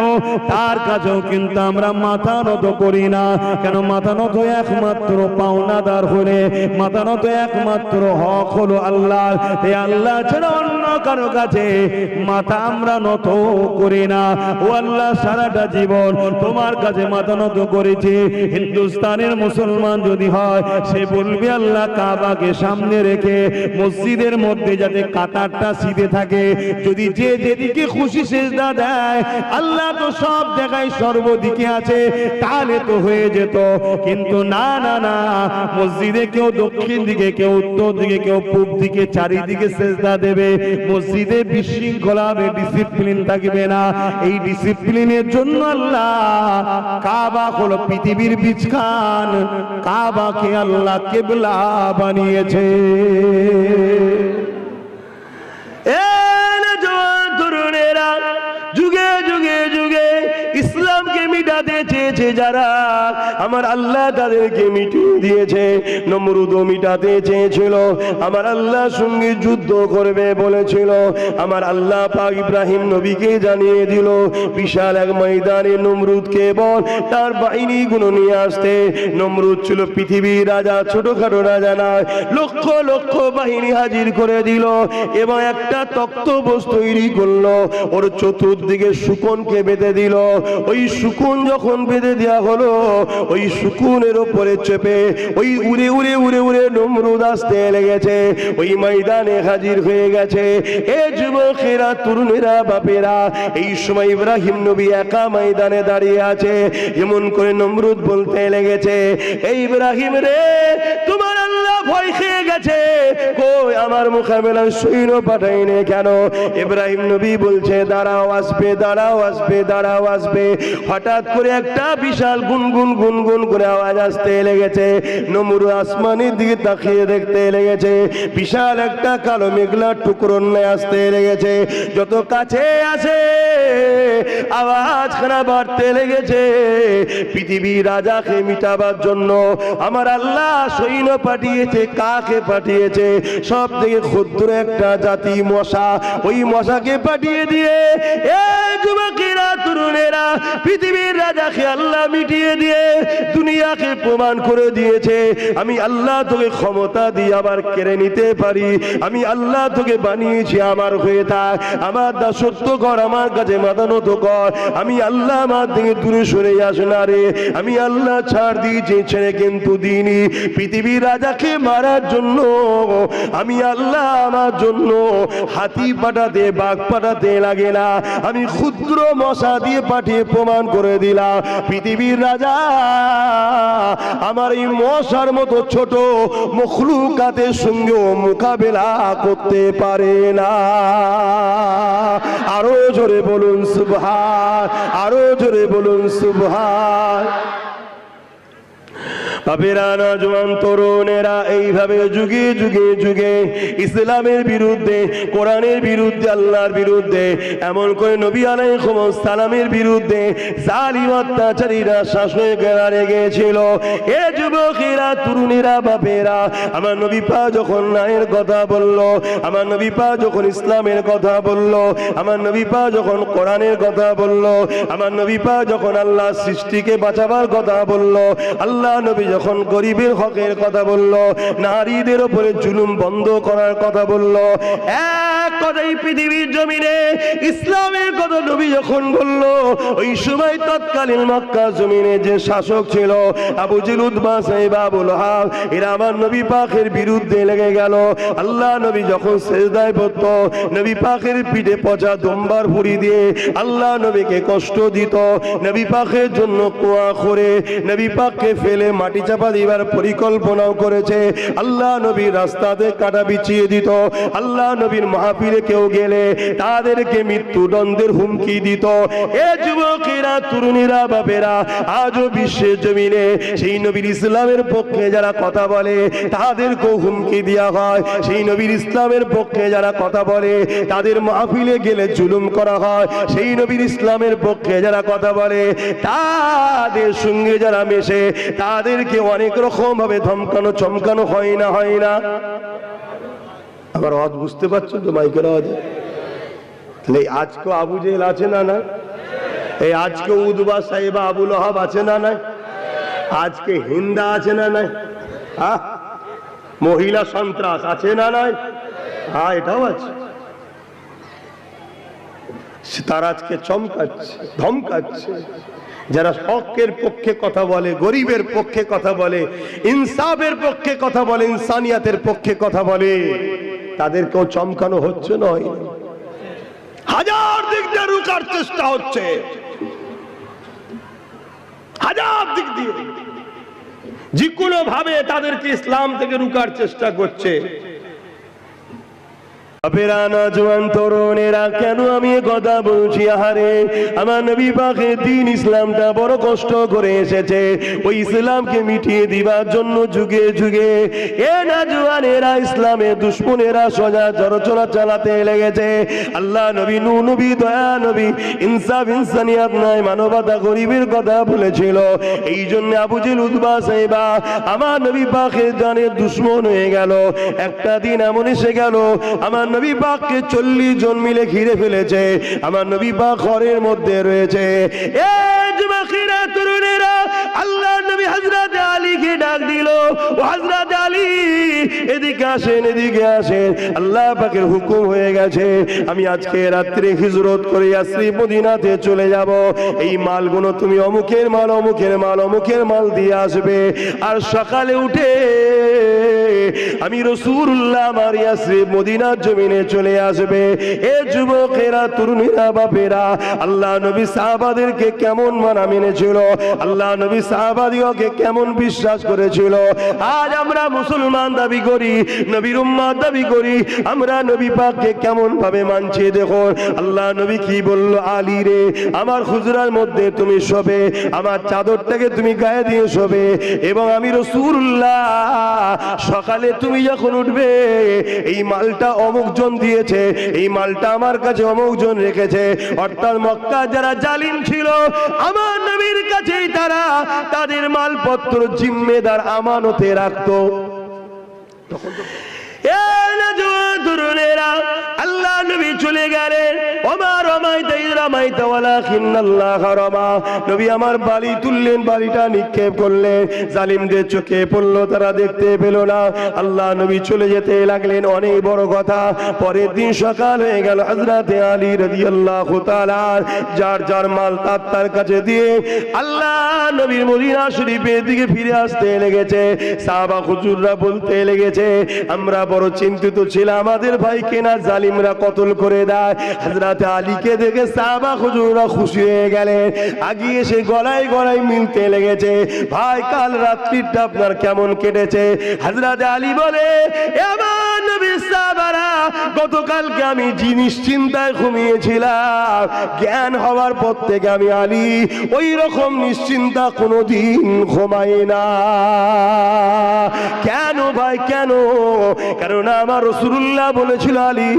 তার কাছেও কিন্তু আমরা মাথা নত করি না। কেন? মাথা নত একমাত্র পাওনাদার হলে, মাথা নত একমাত্র হক হলো আল্লাহ। এই আল্লাহ ছাড়া অন্য কারো কাছে মাথা আমরা নত করি না। ও আল্লাহ, সারাটা জীবন তোমার কাছে মাথা নত করেছে। হিন্দুস্তানের মুসলমান যদি হয়, সে বলবে আল্লাহ কাবাকে সামনে রেখে মসজিদের মধ্যে যাতে কাতারটা সিধে থাকে, যদি যে যেদিকে খুশি সিজদা দেয়, আল্লাহ তো সব জায়গায় সর্বদিকে আছে, তাহলে তো হয়ে যেত। কিন্তু না না না, মসজিদে কেউ দক্ষিণ দিকে, কেউ উত্তর দিকে, কেউ পূব দিকে, চারিদিকে সিজদা দেবে। মসজিদে বিশৃঙ্খলা হবে, ডিসিপ্লিন থাকবে না। এই ডিসিপ্লিনের জন্য আল্লাহ কাবা হলো পৃথিবীর বিছখান, কাবাকে আল্লাহ কিবলা বানিয়েছে। জওয়ান তরুণেরা, যুগে যুগে যুগে ইসলামকে মিটাতে চেয়েছে যারা, আমার আল্লাহ তাদেরকে মিটিয়ে দিয়েছে। নমরুদও মিটাতে চেয়েছিল, আমার আল্লাহর সঙ্গে যুদ্ধ করবে বলেছিল। আমার আল্লাহ পাক ইব্রাহিম নবীকে জানিয়ে দিল, বিশাল এক ময়দানে নমরুদকে বল তার বাহিনীগুলো নিয়ে আসতে। নমরুদ ছিল পৃথিবীর রাজা, ছোটখাটো রাজা নয়, লক্ষ লক্ষ বাহিনী হাজির করে দিল এবং একটা তক্তপোষ তৈরি করলো, ওর চতুর্দিকে শকুনকে বেঁধে দিল। ওই শকুন যখন বেঁধে দেওয়া হলো, ওই শকুনের উপরে চেপে ওই উড়ে উড়ে উড়ে উড়ে নমরুদ আসতে লেগেছে, ওই ময়দানে হাজির হয়ে গেছে। এ যুবকেরা, তরুণেরা, বাপেরা, এই সময় ইব্রাহিম নবী একা ময়দানে দাঁড়িয়ে আছে। এমন করে নমরুদ বলতে লেগেছে, এই ইব্রাহিম রে, তোমার আল্লাহ ভয় খেয়ে গেছে, কই আমার মোকাবেলায় সৈন্য পাঠাইনি কেন? ইব্রাহিম নবী বলছে, দাঁড়াও, আসবে, দাঁড়াও, আসবে, দাঁড়াও, আসবে। হঠাৎ করে একটা বিশাল গুনগুন গুনগুন করে আওয়াজ আসতে লেগেছে। নমরুদ আসমানের দিকে তাকিয়ে দেখতে লেগেছে, বিশাল একটা কালো মেঘলা টুকরো নিয়ে আসতে লেগেছে। যত কাছে আসে আওয়াজ খানা বাড়তে লেগেছে। পৃথিবীর রাজাকে মিটাবার জন্য আমার আল্লাহ সৈন্য পাঠিয়েছে। কাকে পাঠিয়েছে? সব থেকে ক্ষুদ্র একটা জাতি মশা, ওই মশাকে পাঠিয়ে দিয়ে এই যুবকেরা, তরুণেরা, পৃথিবীর রাজাকে আল্লাহ মিটিয়ে দিয়ে দুনিয়াকে প্রমাণ করে দিয়েছে, আমি আল্লাহ তোকে ক্ষমতা দিয়ে আবার কেড়ে নিতে পারি। আমি আল্লাহ তোকে বানিয়েছি আমার হয়ে থাক, আমার দাসত্ব কর, আমার কাছে মাথা নত কর। আমি আল্লাহ আমার থেকে দূরে সরে আস না রে। আমি আল্লাহ ছাড় দিয়েছি, ছেড়ে কিন্তু দিইনি। পৃথিবীর রাজাকে মারার জন্য আমি আল্লাহ আমার জন্য হাতি পাঠাতে, বাঘ পাঠাতে লাগে না, আমি ক্ষুদ্র মশা দিয়ে পাঠিয়ে প্রমাণ করে দিলাম পৃথিবীর রাজা আমার এই মশার মতো ছোট মখলুকাতের সঙ্গেও মোকাবেলা করতে পারে না। আরো জোরে বলুন সুবহান, আরো জোরে বলুন সুবহান। বাপেরা, নওজোয়ান তরুণেরা, এইভাবে যুগে যুগে যুগে ইসলামের বিরুদ্ধে, কোরআনের বিরুদ্ধে, আল্লাহর বিরুদ্ধে, এমন করে নবী আলাইহিস সালামের বিরুদ্ধে জালিম অত্যাচারীরা শাসকেরা রেগেছিল। এ যুবকেরা, তরুণেরা, বাপেরা, আমার নবী পাক যখন ন্যায়ের কথা বলল, আমার নবী পাক যখন ইসলামের কথা বলল, আমার নবী পাক যখন কোরআনের কথা বলল, আমার নবী পাক যখন আল্লাহ সৃষ্টিকে বাঁচাবার কথা বলল, আল্লাহ নবী যখন গরিবের হকের কথা বলল, নারীদের উপরে জুলুম বন্ধ করার কথা বলল, এক কথাই পৃথিবীর জমিনে ইসলামের কথা নবী যখন বলল, ওই সময় তৎকালীন মক্কা জমিনে যে শাসক ছিল আবু জেহেল, উতবা, সাইবা, আবু লাহাব, এরা আমার নবী পাকের বিরুদ্ধে লেগে গেল। আল্লাহ নবী যখন সেজদায় পড়ত, নবী পাকের পিঠে পচা দুম্বার ভুঁড়ি দিয়ে আল্লাহ নবীকে কষ্ট দিত। নবী পাকের জন্য কুয়া করে নবী পাককে ফেলে মাটি চাপা দিবার পরিকল্পনাও করেছে। আল্লাহ নবীর রাস্তাতে কাটা বিছিয়ে দিত। আল্লাহ নবীর মাহফিলে কেউ গেলে তাদেরকে মৃত্যুদণ্ডের হুমকি দিত। এ যুবকেরা, তরুণীরা, বাপেরা, আজও বিশ্বের জমিনে সেই নবীর ইসলামের পক্ষে যারা কথা বলে তাদেরকেও হুমকি দেওয়া হয়। সেই নবীর ইসলামের পক্ষে যারা কথা বলে তাদের মাহফিলে গেলে জুলুম করা হয়। সেই নবীর ইসলামের পক্ষে যারা কথা বলে তাদের সঙ্গে যারা মেশে তাদেরকে অনেক রকম ভাবে ধমকানো চমকানো হয় না, হয় না? আবার আওয়াজ বুঝতে পারছো তো? মাইকের আওয়াজ। তাহলে আজকে আবু জেহেল আছে না না? এই আজকে উতবা, সাইবা, আবু লাহাব আছে না নাই? আজকে হিন্দা আছে না নাই? হ্যাঁ, মহিলা সন্ত্রাস আছে না নাই? হ্যাঁ, এটাও আছে। তারা আজকে চমকাচ্ছে, ধমকাচ্ছে। যারা হকের পক্ষে কথা বলে, গরিবের পক্ষে কথা বলে, ইনসাফের পক্ষে কথা বলে, ইনসানিয়াতের পক্ষে কথা বলে, তাদেরকেও চমকানো হচ্ছে নয়। হাজার দিক দিয়ে রুকার চেষ্টা হচ্ছে, হাজার দিক দিয়ে যে কোনো ভাবে তাদেরকে ইসলাম থেকে রুকার চেষ্টা করছে। জোয়ান তরুণেরা, কেন আমি কথা বলছি? আহারে, আমার নবী পাকের দ্বীন ইসলামটা বড় কষ্ট করে এসেছে ওই ইসলামকে মিটিয়ে দিবার জন্য যুগে যুগে এ না জোয়ানেরা, ইসলামের দুশ্মনেরা সোজা চরচরা চালাতে লেগেছে। আল্লাহ নবী, নূহ নবী, দয়া নবী, ইনসাফ, ইনসানিয়াত নাই, মানবতা, গরিবের কথা বলেছিল। এই জন্য আবু জেহেল, উতবা, সাইবা আমার নবী পাকের জানের দুশ্মন হয়ে গেল। একটা দিন এমন এসে গেল, আমার নবী পাককে 40 জন মিলে ঘিরে ফেলেছে। আমার নবী পাক ঘরের মধ্যে রয়েছে। এই যুবকেরা, তরুণেরা, আল্লাহ নবী হযরত আলীকে ডাক দিল, ও হযরত আলী, এদিকে আসেন, এদিকে আসেন। আল্লাহ পাকের হুকুম হয়ে গেছে, আমি আজকে রাত্রে হিজরত করে ইয়াসরিব, মদিনাতে চলে যাব। এই মালগুলো তুমি অমুকের মাল, অমুকের মাল, অমুকের মাল দিয়ে আসবে। আর সকালে উঠে আমি রাসূলুল্লাহ আমার ইয়াসরিব, মদিনার জমিনে চলে আসবে। এ যুবকেরা, তরুণীরা, বাপেরা, আল্লাহ নবী সাহাবাদেরকে কেমন মানা মেনেছিল, আল্লাহ নবী সাহাবাদিওকে কেমন বিশ্বাস করেছিল। আজ আমরা মুসলমান দাবি করি, নবীর উম্মত দাবি করি, আমরা নবী পাককে কেমন ভাবে মানছি দেখো। আল্লাহ নবী কি বলল? আলী রে, আমার হুজরার মধ্যে তুমি শোবে, আমার চাদরটাকে তুমি গায়ে দিয়ে শোবে, এবং আমি রাসূলুল্লাহ সকালে তুমি যখন উঠবে, এই মালটা অমুক জন দিয়েছে, এই মালটা আমার কাছে অমুক জন রেখেছে। অর্থাৎ মক্কা যারা জালিম ছিল, আমার নবীর কাছেই তারা তাদের মালপত্র জিম্মেদার আমানতে রাখতো। আল্লাহ নবী চলে গেলেন। নবী আমার বালি তুললেন, বালিটা নিক্ষেপ করলেন, জালিমদের চোখে পড়লো, তারা দেখতে পেল না। আল্লাহ নবী চলে যেতে লাগলেন। অনেক বড় কথা, পরের দিন সকাল হয়ে গেল। হযরত আলী রাদিয়াল্লাহু তাআলা যার যার মাল তার কাছে দিয়ে আল্লাহ নবীর মদিনা শরীফের দিকে ফিরে আসতে লেগেছে। সাহাবা হুজুররা বলতে লেগেছে, আমরা বড় চিন্তিত ছিলাম, আমাদের ভাইকে না জালিমরা কতল করে দেয়। হযরত আলীকে দেখে সাহাবা হুজুররা খুশি হয়ে গেলেন, আগিয়ে এসে গলায় গলায় মিলতে লেগেছে, ভাই কাল রাত্রিটা আপনার কেমন কেটেছে? হযরত আলী বলে, আমার নবীর সাহাবারা, গতকালকে আমি নিশ্চিন্তায় ঘুমিয়েছিলাম, জ্ঞান হওয়ার পর থেকে আমি আলী ওই রকম নিশ্চিন্তা কোনোদিন ঘুমাই না। কেন ভাই, কেন? কারণ আমার রাসূলুল্লাহ বলেছিল, আলী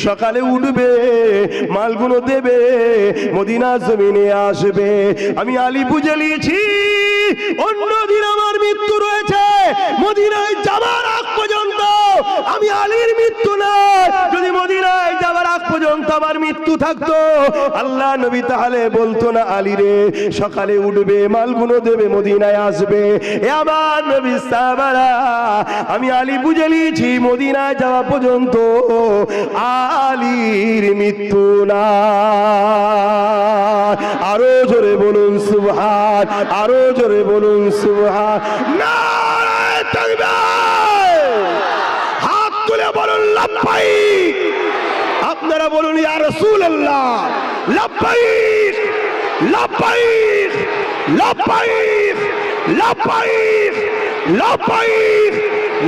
সকালে উঠবে, মালগুলো দেবে, মদিনা জমিনে আসবে। আমি আলী বুঝে নিয়েছি অন্যদিন আমার মৃত্যু রয়েছে, মদিনায় যাবার আগ পর্যন্ত আমি আলীর মৃত্যু নয়, যদি মদিনায় যাওয়ার আগ পর্যন্ত আমার মৃত্যু থাকতো, আল্লাহ নবী তাহলে বলতো না আলী রে সকালে উঠবে, মালগুলো দেবে, মদিনায় আসবে। এ আমার নবী সাহাবারা, আমি আলী বুঝে নিয়েছি মদিনায় যাওয়া পর্যন্ত আলীর মৃত্যু না। আরো জোরে বলুন সুবহান, আরো জোরে বলুন সুবহান। নারায়ে তাকবীর, হাত তুলে বলুন লাব্বাইক। আপনারা বলুন ইয়া রাসূলুল্লাহ, লাব্বাইক লাব্বাইক লাব্বাইক লাব্বাইক লাব্বাইক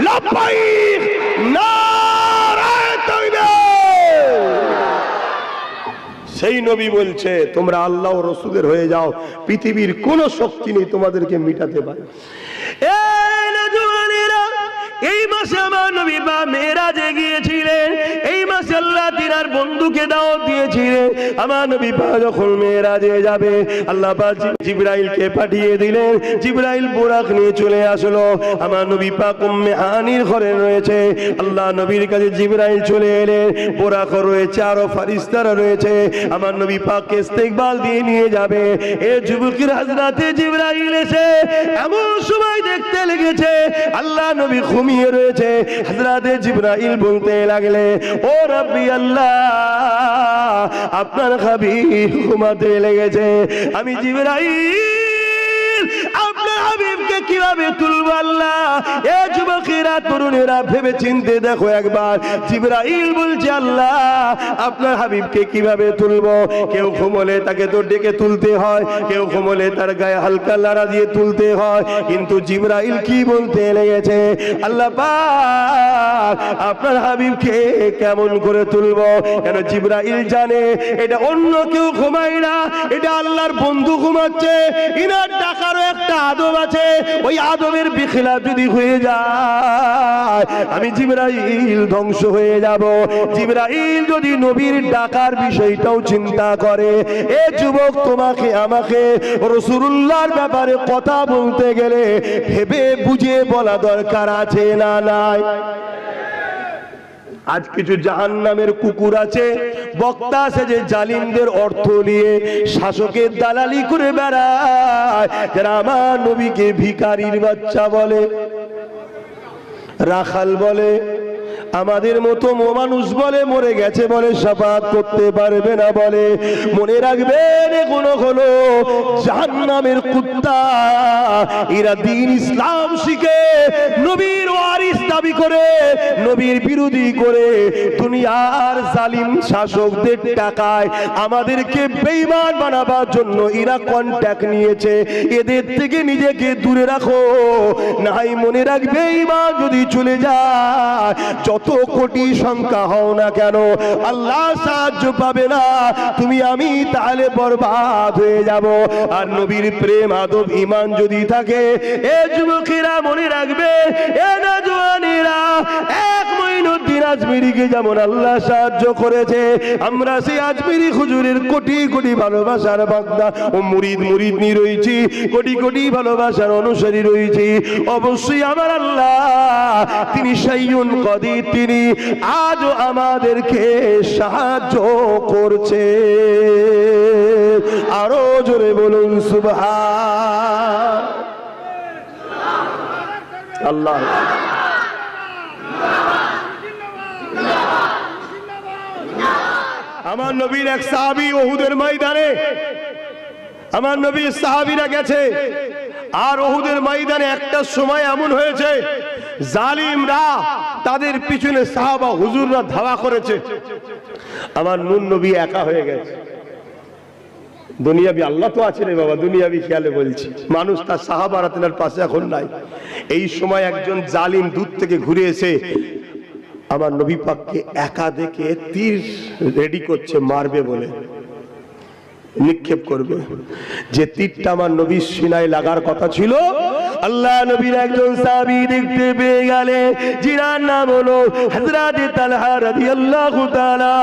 লাব্বাইক। নারায়ে তাকবীর। সেই নবী বলছে তোমরা আল্লাহ ও রাসূলের হয়ে যাও, পৃথিবীর কোন শক্তি নেই তোমাদেরকে মিটাতে পারে। এই নজওয়ানেরা, এই মাসে আমার নবী বা মেরাজে গিয়েছিলেন, এই মাসে আল্লাহ তিনার বন্ধুকে দাওয়াত দিয়েছিলেন। আমার নবী পা যখন মেরাজে যাবে, আল্লাহ পাক জিবরাইলকে পাঠিয়ে দিলেন। জিবরাইল বুরাক নিয়ে চলে আসলো। আমার নবী পাক উম্মে হানির ঘরে রয়েছে। আল্লাহ নবীর কাছে জিবরাইল চলে এলেন, বুরাক রয়েছে, আরো ফেরেশতারা রয়েছে। আমার নবী পাককে ইস্তেকবাল দিয়ে নিয়ে যাবে। এ যুবকের হযরতে জিবরাইল এসে এমন সময় দেখতে লেগেছে আল্লাহ নবী ঘুমিয়ে রয়েছে। হযরতে জিবরাইল বলতে লাগলে, ও রাব্বি আল্লাহ, আপনার হাবিব ঘুমাতে লেগেছে। আমি জিবরাইল আপনার হাবিবকে কিভাবে তুলবো আল্লাহ? এ যুবকেরা, তরুণেরা ভেবে চিন্তে দেখো একবার। জিবরাইল বলছে আল্লাহ আপনার হাবিবকে কিভাবে তুলবো? কেউ ঘুমলে তাকে তো ডেকে তুলতে হয়, কেউ ঘুমলে তার গায়ে হালকা লাড়া দিয়ে তুলতে হয়, কিন্তু জিবরাইল কি বলতে লেগেছে, আল্লাহ পাক আপনার হাবিবকে কেমন করে তুলবো? কেন জিবরাইল জানে এটা অন্য কেউ ঘুমায় না, এটা আল্লাহর বন্ধু ঘুমাচ্ছে। ইনার টাকারও একটা আদব আছে, ওই আদবের বিখিলাফ যদি হয়ে যায় আমি জিবরাইল ধ্বংস হয়ে যাব। জিবরাইল যদি নবীর ডাকার বিষয়টাও চিন্তা করে, এ যুবক তোমাকে আমাকে রাসূলুল্লাহর ব্যাপারে কথা বলতে গেলে ভেবে বুঝে বলা দরকার আছে না নাই? আজ কিছু জাহান্নামের কুকুর আছে, বক্তা আছে, যে জালিমদের অর্থ নিয়ে শাসকের দালালি করে বেড়ায়, যারা আমার নবীকে ভিখারির বাচ্চা বলে, রাখাল বলে, আমাদের মতো মানুষ বলে, মরে গেছে বলে, শাফাত করতে পারবে না বলে। মনে রাখবেন এগুলো হলো জাহান্নামের কুত্তা। এরা দ্বীন ইসলাম শিখে নবীর ওয়ারিস দাবি করে, নবীর বিরোধী করে, দুনিয়ার জালিম শাসকদের টাকায় আমাদেরকে বেঈমান বানাবার জন্য এরা কন্ট্যাক্ট নিয়েছে। এদের থেকে নিজেকে দূরে রাখো, নাই মনে রাখবে ঈমান যদি চলে যায়, যত কোটি সংখ্যা হও না কেন, আল্লাহ সাহায্য পাবে না, তুমি আমি তাহলে বরবাদ হয়ে যাব। আর নবীর প্রেম আদব ঈমান যদি থাকে, এ যুবকেরা মনে রাখবে, এ নওজওয়ানেরা, এক মঈনুদ্দিন আজমিরিকে যেমন আল্লাহ সাহায্য করেছে, আমরা সেই আজমিরি হুজুরের কোটি কোটি ভালোবাসার বান্দা ও মুরিদনি রয়েছি, কোটি কোটি ভালোবাসার অনুসারী রয়েছি। অবশ্যই আমার আল্লাহ তিনি শাইউন কাদির, তিনি আজও আমাদেরকে সাহায্য করছে। আরো জোরে বলুন সুবহান আল্লাহ। আমার নবীর এক সাহাবী উহুদের ময়দানে, আমার নবীর সাহাবীরা গেছে, আর উহুদের ময়দানে একটা সময় এমন হয়েছে জালিমরা তাদের পিছনে সাহাবা হুজুররা ধাওয়া করেছে, আমার নূর নবী একা হয়ে গেছে। দুনিয়াবি আল্লাহ তো আছে রে বাবা, দুনিয়াবি খেয়ালে বলছি, মানুষ তার সাহাবারা তেনার পাশে এখন নাই। এই সময় একজন জালিম দূর থেকে ঘুরে এসে আমার নবী পাককে একা দেখে তীর রেডি করছে, মারবে বলে, নিক্ষেপ করবে। যে তীরটা আমার নবীর সিনায় লাগার কথা ছিল, আল্লাহ নবীর একজন সাহাবী দেখতে পেয়ে গেলে, যিনার নাম হলো হযরত তালহা রাদিয়াল্লাহু তাআলা।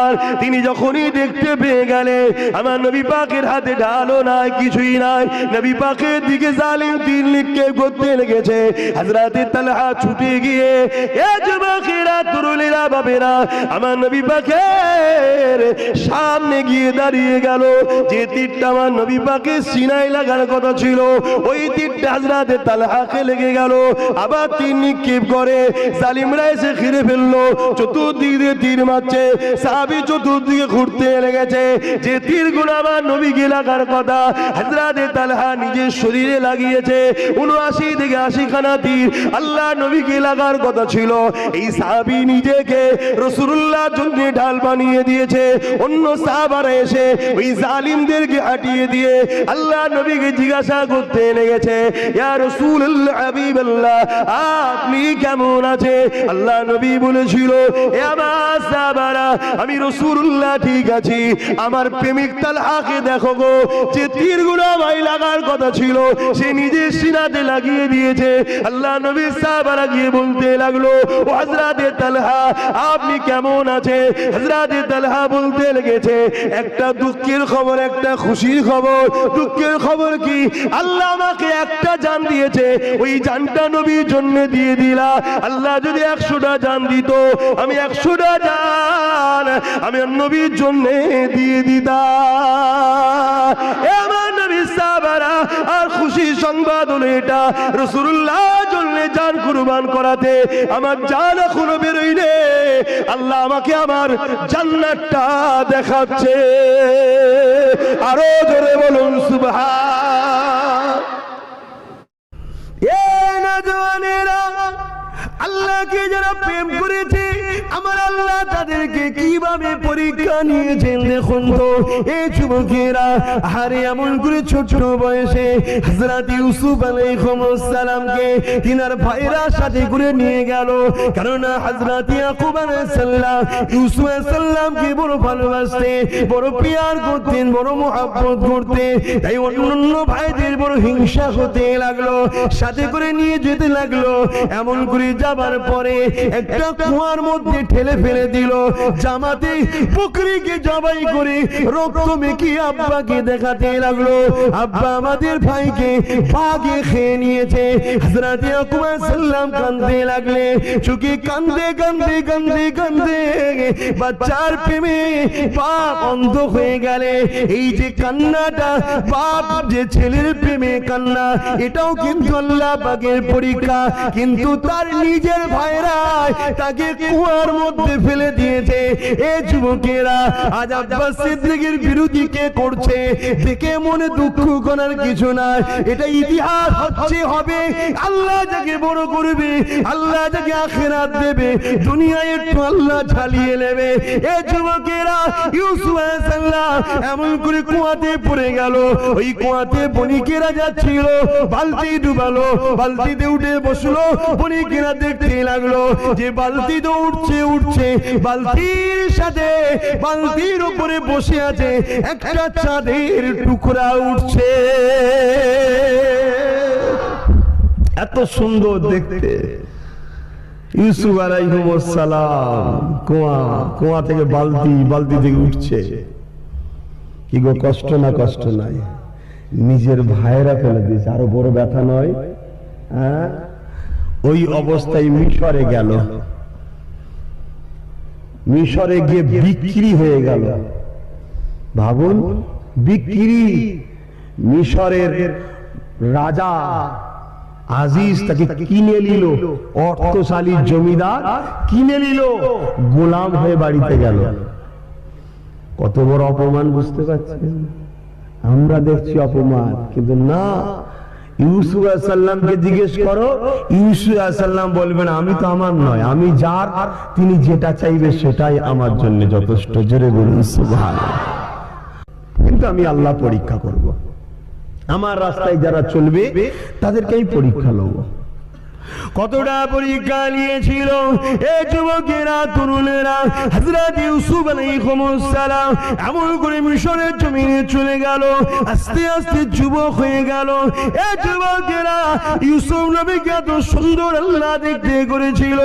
তিনি যখনই দেখতে পেয়ে গেলে আমার নবী পাকের হাতে ঢালও নাই, কিছুই নাই, নবী পাকের দিকে জালিম তীর নিক্ষেপ করতে লেগেছে। হযরত তালহা ছুটে গিয়ে, এ যুবকেরা, তরুণেরা, বাবেরা, আমার নবী পাকের সামনে গিয়ে দাঁড়িয়ে গেল। যে তীরটা আমার নবী পাকের সিনায় লাগার কথা ছিল, ওই তীরটা হযরত তালহাকে লেগে গেল। আবার তীর নিক্ষেপ করে, জালিমরা এসে ঘিরে ফেললো, চতুর্দিক দিয়ে তীর মারছে। সাহাবী চতুর্দিকে ঘুরতে লেগেছে। যে তীরগুলো আমার নবীকে লাগার কথা, হযরত তালহা নিজের শরীরে লাগিয়েছে। ৭৯ থেকে ৮০ খানা তীর আল্লাহ নবীকে লাগার কথা ছিল। এই সাহাবী নিজেকে রাসূলুল্লাহর জন্য ঢাল বানিয়ে দিয়েছে। অন্য সাহাবারা এসে ওই জালিমদেরকে হাঁটিয়ে দিয়ে আল্লাহ নবীকে জিজ্ঞাসা করতে লেগেছে, ইয়া রাসূলুল্লাহ, হাবিবাল্লাহ, আপনি কেমন আছে? আল্লাহ নবী বলেছিল, এ আমার সাহাবারা, আমি রাসূলুল্লাহ ঠিক আছি। আমার প্রেমিক তালহাকে দেখো গো, যে তীরগুলো আমায় লাগার কথা ছিল সে নিজের সিনাতে লাগিয়ে দিয়েছে। আল্লাহ নবীর সাহাবারা গিয়ে বলতে লাগলো, ও হযরত তালহা, আপনি কেমন আছে? হযরত তালহা বলতে লেগেছে, একটা দুঃখের খবর, একটা খুশির খবর। দুঃখের খবর কি? আল্লাহ আমাকে একটা জান দিয়েছে, ওই জানটা নবীর জন্য দিয়ে দিলা। আল্লাহ যদি ১০০টা জান দিত, আমি ১০০টা জান আমি নবীর জন্য দিয়ে দিতাম। এ আমার নবীর সাহাবারা, আর খুশি সংবাদ হলো এটা, রাসূলুল্লাহর জন্য জান কুরবান করাতে আমার জান এখনো বেরোয়নি। আল্লাহ আমাকে আমার জান্নাতটা দেখাচ্ছে। আরো জোরে বলুন সুবহান। এ নওজওয়ানেরা, আল্লাহকে যারা প্রেম করেছে, আমার আল্লাহ তাদেরকে কিভাবে পরীক্ষা নিয়েছেন দেখুন তো। এই যুবকেরা, আরে এমন করে ছোট বয়সে হযরত ইউসুফ আলাইহিস সালামকে তিনার ভাইরা সাথে করে নিয়ে গেল। কারণ হযরত ইয়াকুব আলাইহিস সালাম ইউসুফ আলাইহিস সালামকে বড় ভালোবাসতে, বড় প্যার করতেন, বড় মহব্বত করতেন। তাই অন্যান্য ভাইদের বড় হিংসা হতে লাগলো, সাথে করে নিয়ে যেতে লাগলো। এমন করে যাবার পরে একটা কুয়ার মধ্যে ঠেলে ফেলে দিল। জামাতে বকরিকে জবাই করে রক্ত মেখে আব্বাকে দেখাতে লাগলো, আব্বা আমাদের ভাইকে বাঘে খেয়ে নিয়েছে। হযরত ইয়াকুব আলাইহিস সালাম কাঁদতে লাগলে, চোখে কাঁদতে কাঁদতে কাঁদতে কাঁদতে বাচ্চার প্রেমে বাপ অন্ধ হয়ে গেলে। এই যে কান্নাটা, বাপ যে ছেলের প্রেমে কান্না, এটাও কিন্তু আল্লাহ পাকের পরীক্ষা। কিন্তু তার নিজের ভাইরা তাকে কুয়ার মধ্যে ফেলে দিয়েছে। এ যুবকেরা, আজ আব্বাস সিদ্দিকের বিরোধী কে করছে দেখে মনে দুঃখ করার কিছু নাই। এটা ইতিহাস হচ্ছে, হবে। আল্লাহ যাকে বড় করবে, আল্লাহ যাকে আখিরাত দেবে, দুনিয়ায় একটু আল্লাহ ঝালিয়ে নেবে। এ যুবকেরা, ইউসুফ আলাইহিস সালাম এমন করে কুয়াতে পড়ে গেল। ওই কুয়াতে বণিকেরা যাচ্ছিল, বালতি ডুবালো, বালতিতে উঠে বসলো। বণিকেরা দেখতে লাগলো যে বালতি তো উঠছে উঠছে, বালতির সাথে বালতির উপরে বসে আছে একটা চাঁদের টুকরা উঠছে। এত সুন্দর দেখতে। ইউসুফ আলাইহিস সালাম কুয়া থেকে বালতি থেকে উঠছে। কি গো, কষ্ট না? কষ্ট নাই? নিজের ভাইরা ফেলে দিয়েছে, আরো বড় ব্যথা নয়? হ্যাঁ, ওই অবস্থায় মিশরে গেল। মিশরে গিয়ে বিক্রি হয়ে গেল। ভাবুন, বিক্রি। মিশরের রাজা আজিজ তাকে কিনে নিল, অর্থশালী জমিদার কিনে নিল, গোলাম হয়ে বাড়িতে গেল। কত বড় অপমান, বুঝতে পারছেন? আমরা দেখছি অপমান, কিন্তু না। ইউসুফ আলাইহিস সালামকে জিজ্ঞেস করো, ইউসুফ আলাইহিস সালাম বলবেন, আমি তো আমার নয়, আমি যার, তিনি যেটা চাইবে সেটাই আমার জন্য যথেষ্ট। জোরে বলুন সুবহানাল্লাহ। কিন্তু আমি আল্লাহ পরীক্ষা করব। আমার রাস্তায় যারা চলবে তাদেরকেই পরীক্ষা লব। কতটা পরীক্ষা নিয়েছিল এই যুবকেরা, তরুণেরা। হযরত ইউসুফ আলাইহিস সালাম এমন করে মিশরের জমিনে চলে গেল, আস্তে আস্তে যুবক হয়ে গেল। এই যুবকেরা ইউসুফ নবীকে এত সুন্দর আল্লাহ দেখতে করেছিল।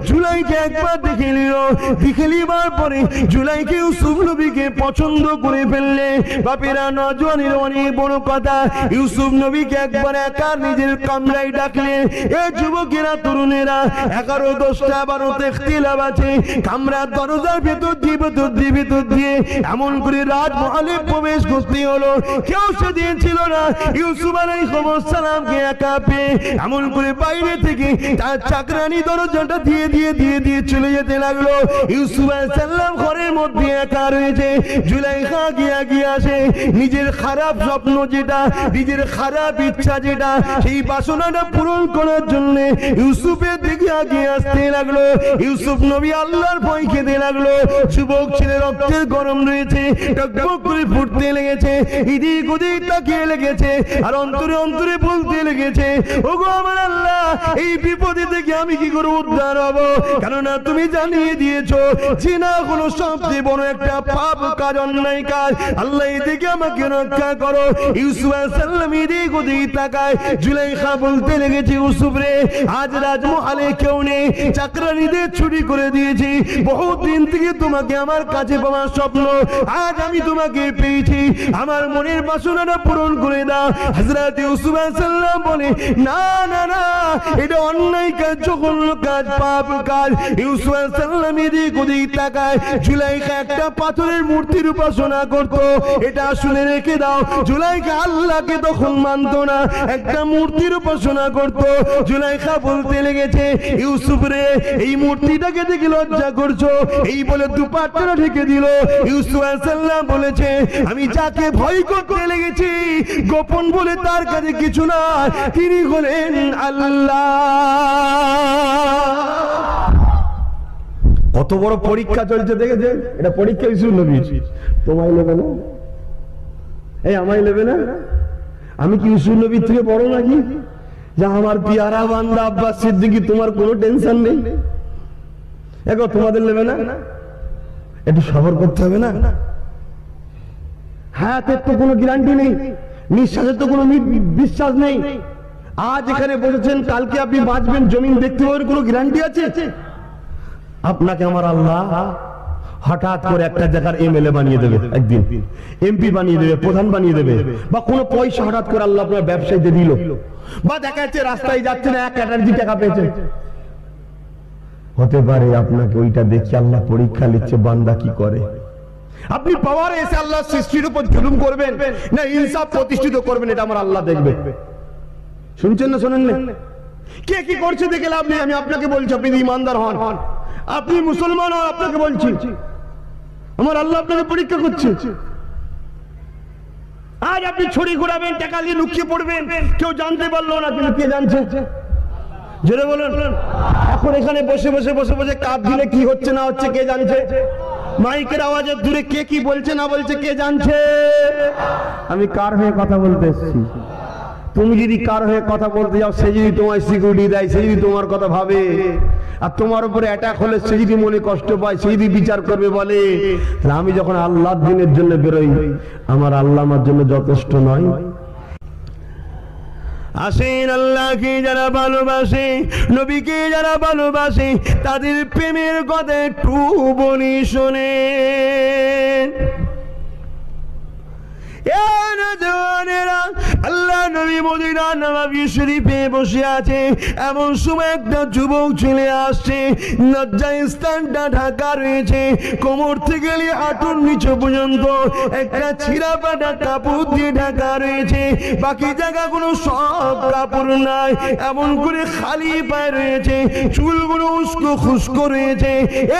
জুলাইকে একবার দেখে নিল, দেখে নেবার পরে জুলাইকে ইউসুফ নবীকে পছন্দ করে ফেললে। বাপেরা, নজওয়ানের অনেক বড় কথা। ইউসুফ নবীকে একবার একা নিজের কামরায় ডাকলেন। এই যুবকেরা, তরুণেরা, 11, 10টা 12তে ইখতিলাফ আছে। কামরার দরজার ভেতর দিয়ে এমন করে রাজমহলে প্রবেশ করতে হলো। কেউ সেদিন ছিল না ইউসুফ আলাইহিস সালামকে একা পেয়ে। এমন করে বাইরে থেকে তার চাকরানি দরজাটা দিয়ে চলে যেতে লাগলো। ইউসুফ আলাইহিস সালাম ঘরের মধ্যে একা রয়েছে। জুলাইখা গিয়ে আসে নিজের খারাপ স্বপ্ন যেটা, নিজের খারাপ ইচ্ছা যেটা, সেই বাসনাটা পূরণ করার জন্য ইউসুফের দিকে এগিয়ে আসতে লাগলো। ইউসুফ নবী আল্লাহর ভয় খেতে লাগলো। যুবক ছেলে রক্তের গরম রয়েছে, টকবক করে ফুটতে লেগেছে, এদিক ওদিক তাকিয়ে লেগেছে, আর অন্তরে অন্তরে বলতে লেগেছে, ওগো আমার আল্লাহ, এই বিপদে থেকে আমি কি করে উদ্ধার হব? কেননা তুমি জানিয়ে দিয়েছো জিনা হলো সবচেয়ে বড় একটা পাপ কাজ, অন্যায় কাজ। আল্লাহ এদিকে আমাকে রক্ষা করো। ইউসুফ আলাইহিস সালাম এদিক ওদিক তাকায়। জুলাইখা বলতে লেগেছে, ইউসুফ রে, আজ রাজমহলে কেউ নেই, চাকরানীদের ছুটি করে দিয়েছি। বহুত দিন থেকে তোমাকে আমার কাছে পাওয়ার স্বপ্ন, আজ আমি তোমাকে পেয়েছি। আমার মনের বাসনাটা পূরণ করে দাও। হযরত ইউসুফ আলাইহিস সালাম বলে, না না না, এটা অন্যায় কাজ, জঘন্য কাজ, পাপ কাজ। ইউসুফ আলাইহিস সালাম এদিক ওদিক তাকায়। জুলাইখা একটা পাথরের মূর্তির উপাসনা করত, এটা শুনে রেখে দাও। জুলাইখা আল্লাহকে তখন মানত না, একটা মূর্তির উপাসনা করত। জুলাইখা বলতে লেগেছে, ইউসুফ রে, এই মূর্তিটাকে দেখে লজ্জা করছো? এই বলে দুপাট্টাটা ঢেকে দিল। ইউসুফ আলাইহিস সালাম বলেছে, আমি যাকে ভয় করতে লেগেছি গোপন বলে তার কাছে কিছু না, তিনি হলেন আল্লাহ। কত বড় পরীক্ষা চলছে দেখেছে? এটা পরীক্ষা ইউসুফ নবী। তোমায় নেবে না? এই আমায় নেবে না? আমি কি ইউসুফ নবীর থেকে বড় নাকি? যা আমার পিয়ারা বান্দা আব্বাস সিদ্দিকী, তোমার কোনো টেনশন নেই, এগো তোমাদের নেবে না? একটু সবর করতে হবে না? হায়াতের তো কোনো গ্যারান্টি নেই, নিঃশ্বাসের তো কোনো বিশ্বাস নেই। আজ এখানে বসেছেন, কালকে আপনি বাঁচবেন, জমিন দেখতে পাবেন, কোনো গ্যারান্টি আছে? আপনাকে আমার আল্লাহ হঠাৎ করে একটা জায়গার এমএলএ বানিয়ে দেবে, একদিন এমপি বানিয়ে দেবে, প্রধান বানিয়ে দেবে, বা কোনো পয়সা হঠাৎ করে আল্লাহ আপনার ব্যবসায় দিয়ে দিল, বা দেখা যাচ্ছে রাস্তায় যাচ্ছেন 1 ক্যাটার্জি টাকা পেয়েছেন। হতে পারে আপনাকে ওইটা দেখে আল্লাহ পরীক্ষা নিচ্ছে বান্দা কি করে। আপনি পাওয়ারে এসে আল্লাহ সৃষ্টির উপর জুলুম করবেন না ইনসাফ প্রতিষ্ঠিত করবেন, এটা আমার আল্লাহ দেখবে। শুনছেন না শোনেন না? কে কি করছে দেখে লাভ নেই। আমি আপনাকে বলছি, আপনি ইমানদার হন, আপনি মুসলমান হন, আপনাকে বলছি, আমার আল্লাহ আপনাকে পরীক্ষা করছে। আজ আপনি ছড়ি ঘোরাবেন, টাকা দিয়ে লুকিয়ে পড়বেন, কেউ জানতে পারলো না, কিন্তু কে জানছে? জোরে বলুন। এখন এখানে বসে কাপ দিলে কি হচ্ছে না হচ্ছে কে জানছে? মাইকের আওয়াজে দূরে কে কি বলছে না বলছে কে জানছে? আমি কার হয়ে কথা বলতে এসেছি? তুমি যদি কার হয়ে কথা বলতে যাও, সে যদি তোমার সিকিউরিটি দেয়, সে যদি তোমার কথা ভাবে, আর তোমার উপরে অ্যাটাক হলে সে যদি মনে কষ্ট পায়, সে যদি বিচার করবে বলে, তাহলে আমি যখন আল্লাহর দিনের জন্য বেরোই, আমার আল্লাহ আমার জন্য যথেষ্ট নয়? আসেন, আল্লাহকে যারা ভালোবাসে, নবীকে যারা ভালোবাসে, তাদের প্রেমের কথা একটু বলি শোনেন। আল্লাহ নবী মদিনা নববী শরীফে বসে আছে, এমন সময় একটা যুবক ছেলে আসছে। লজ্জায় স্থানটা ঢাকা রয়েছে, কোমর থেকে হাঁটুর নিচে পর্যন্ত একটা ছিঁড়া ফাটা কাপড় দিয়ে ঢাকা রয়েছে, বাকি জায়গা কোনো সব কাপড় নাই, এমন করে খালি পায়ে রয়েছে, চুলগুলো উস্কো খুস্কো রয়েছে।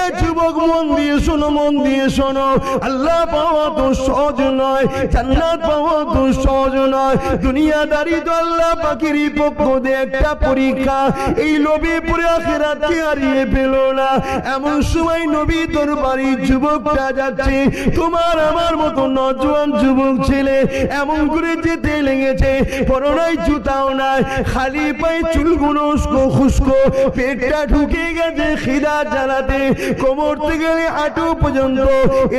এ যুবক, মন দিয়ে শোনো, মন দিয়ে শোনো, আল্লাহ পাওয়া তো সহজ নয়, জান্নাত পাওয়া তো সহজ নয়। দুনিয়াদারি তো আল্লাহ পাকেরই পক্ষ দিয়ে একটা পরীক্ষা। এই লোভে পড়ে আখিরাতকে হারিয়ে পেল না। এমন সময় নবী তোর বাড়ির যুবকটা যাচ্ছে, তোমার আমার মতো নজওয়ান যুবক ছেলে, এমন করে যেতে লেগেছে, পরনাই জুতাও নাই, খালি পায়ে চুলগুলো উস্কো খুস্কো, পেটটা ঢুকে গেছে খিদা জ্বালাতে, কোমর থেকে হাঁটু পর্যন্ত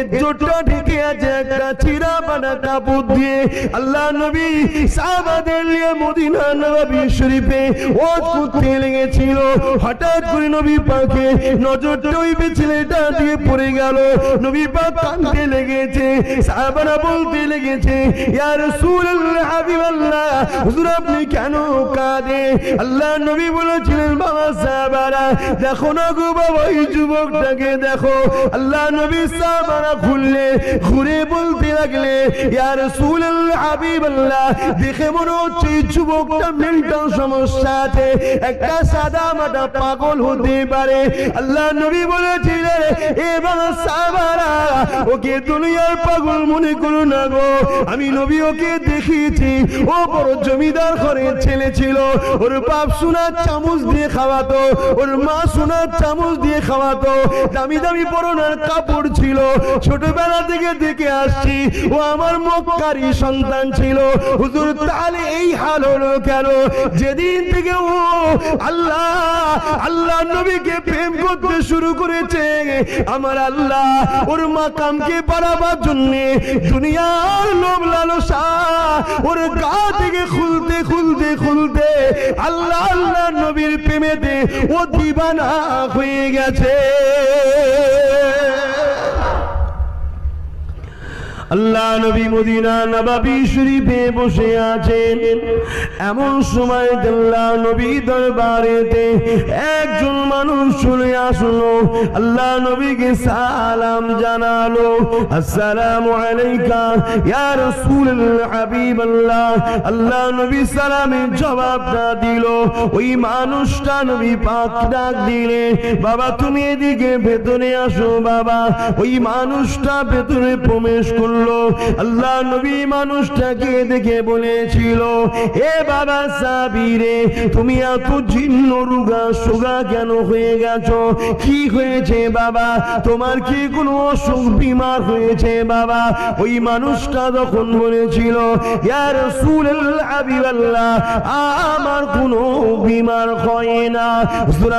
ইজ্জতটা ঢেকে আছে একটা চিরা বানা কাপড় দিয়ে। আল্লাহ নবী সাহাবাদের নিয়ে মদিনা নববী শরীফে ওয়াজ করতে লেগেছিল। হঠাৎ করে নবী পাকে নজরটা ওই ছেলেটা দিয়ে পড়ে গেল। নবী পাক কাঁদতে লেগেছে, সাহাবারা বলতে লেগেছে, ইয়া রাসূলুল্লাহ হাবিবাল্লাহ, হুজুর আপনি কেন কাঁদে? আল্লাহ নবী বলেছিলেন, বাবা সাহাবারা দেখো না গো বাবা, এই যুবকটাকে দেখো। আল্লাহ নবী সাহাবারা ঘুরে বলতে লাগলে, ইয়া রাসূলুল্লাহ হাবিবাল্লাহ, দেখে মনে হচ্ছে এই যুবকটা মেন্টাল সমস্যা আছে, একটা সাদা মাটা পাগল হতে পারে। আল্লাহ নবী বলেছিলেন, এ বাবা সাহাবারা, ওকে দুনিয়ার পাগল মনে করো না গো, আমি নবী ওকে দেখিয়েছি, ও বড় জমিদার ঘরের ছেলে ছিল, ওর বাপ সোনার চামচ দিয়ে খাওয়াতো, ওর মা সোনার চামচ দিয়ে খাওয়াতো, দামি দামি পরনের কাপড় ছিল, ছোটবেলা থেকে দেখে আসছি, ও আমার মক্কারি সন্তান ছিল। হুজুর তাহলে এই হাল হলো কেন? যেদিন থেকে ও আল্লাহ নবীকে প্রেম করতে শুরু করেছে, আমার আল্লাহ ওর মাকামকে বাড়াবার জন্য দুনিয়ার লোভ লালসা ওর গা থেকে খুলতে খুলতে খুলতে আল্লাহ নবীর প্রেমেতে ও দিবানা হয়ে গেছে। আল্লাহ নবী মদিনা নববী শরীফে বসে আছেন, এমন সময় আল্লাহ নবী দরবারেতে একজন মানুষ চলে আসলো, আল্লাহ নবীকে সালাম জানালো, আসসালামু আলাইকা ইয়া রাসূলুল্লাহ হাবিবাল্লাহ। আল্লাহ নবী সালামের জবাবটা দিল। ওই মানুষটা নবী পাক ডাক দিলে, বাবা তুমি এদিকে ভেতরে আসো বাবা। ওই মানুষটা ভেতরে প্রবেশ করলো। আল্লাহ নবী মানুষটাকে দেখে বলেছিল, হে বাবা সাবিরে, তুমি এত জীর্ণ রোগা সোগা কেন হয়ে গেছো? কি হয়েছে বাবা? তোমার কি কোনো অসুখ বিমার হয়েছে বাবা? ওই মানুষটা তখন বলেছিল, ইয়া রাসূলুল্লাহ হাবিবাল্লাহ, আমার কোনো বিমার হয় না,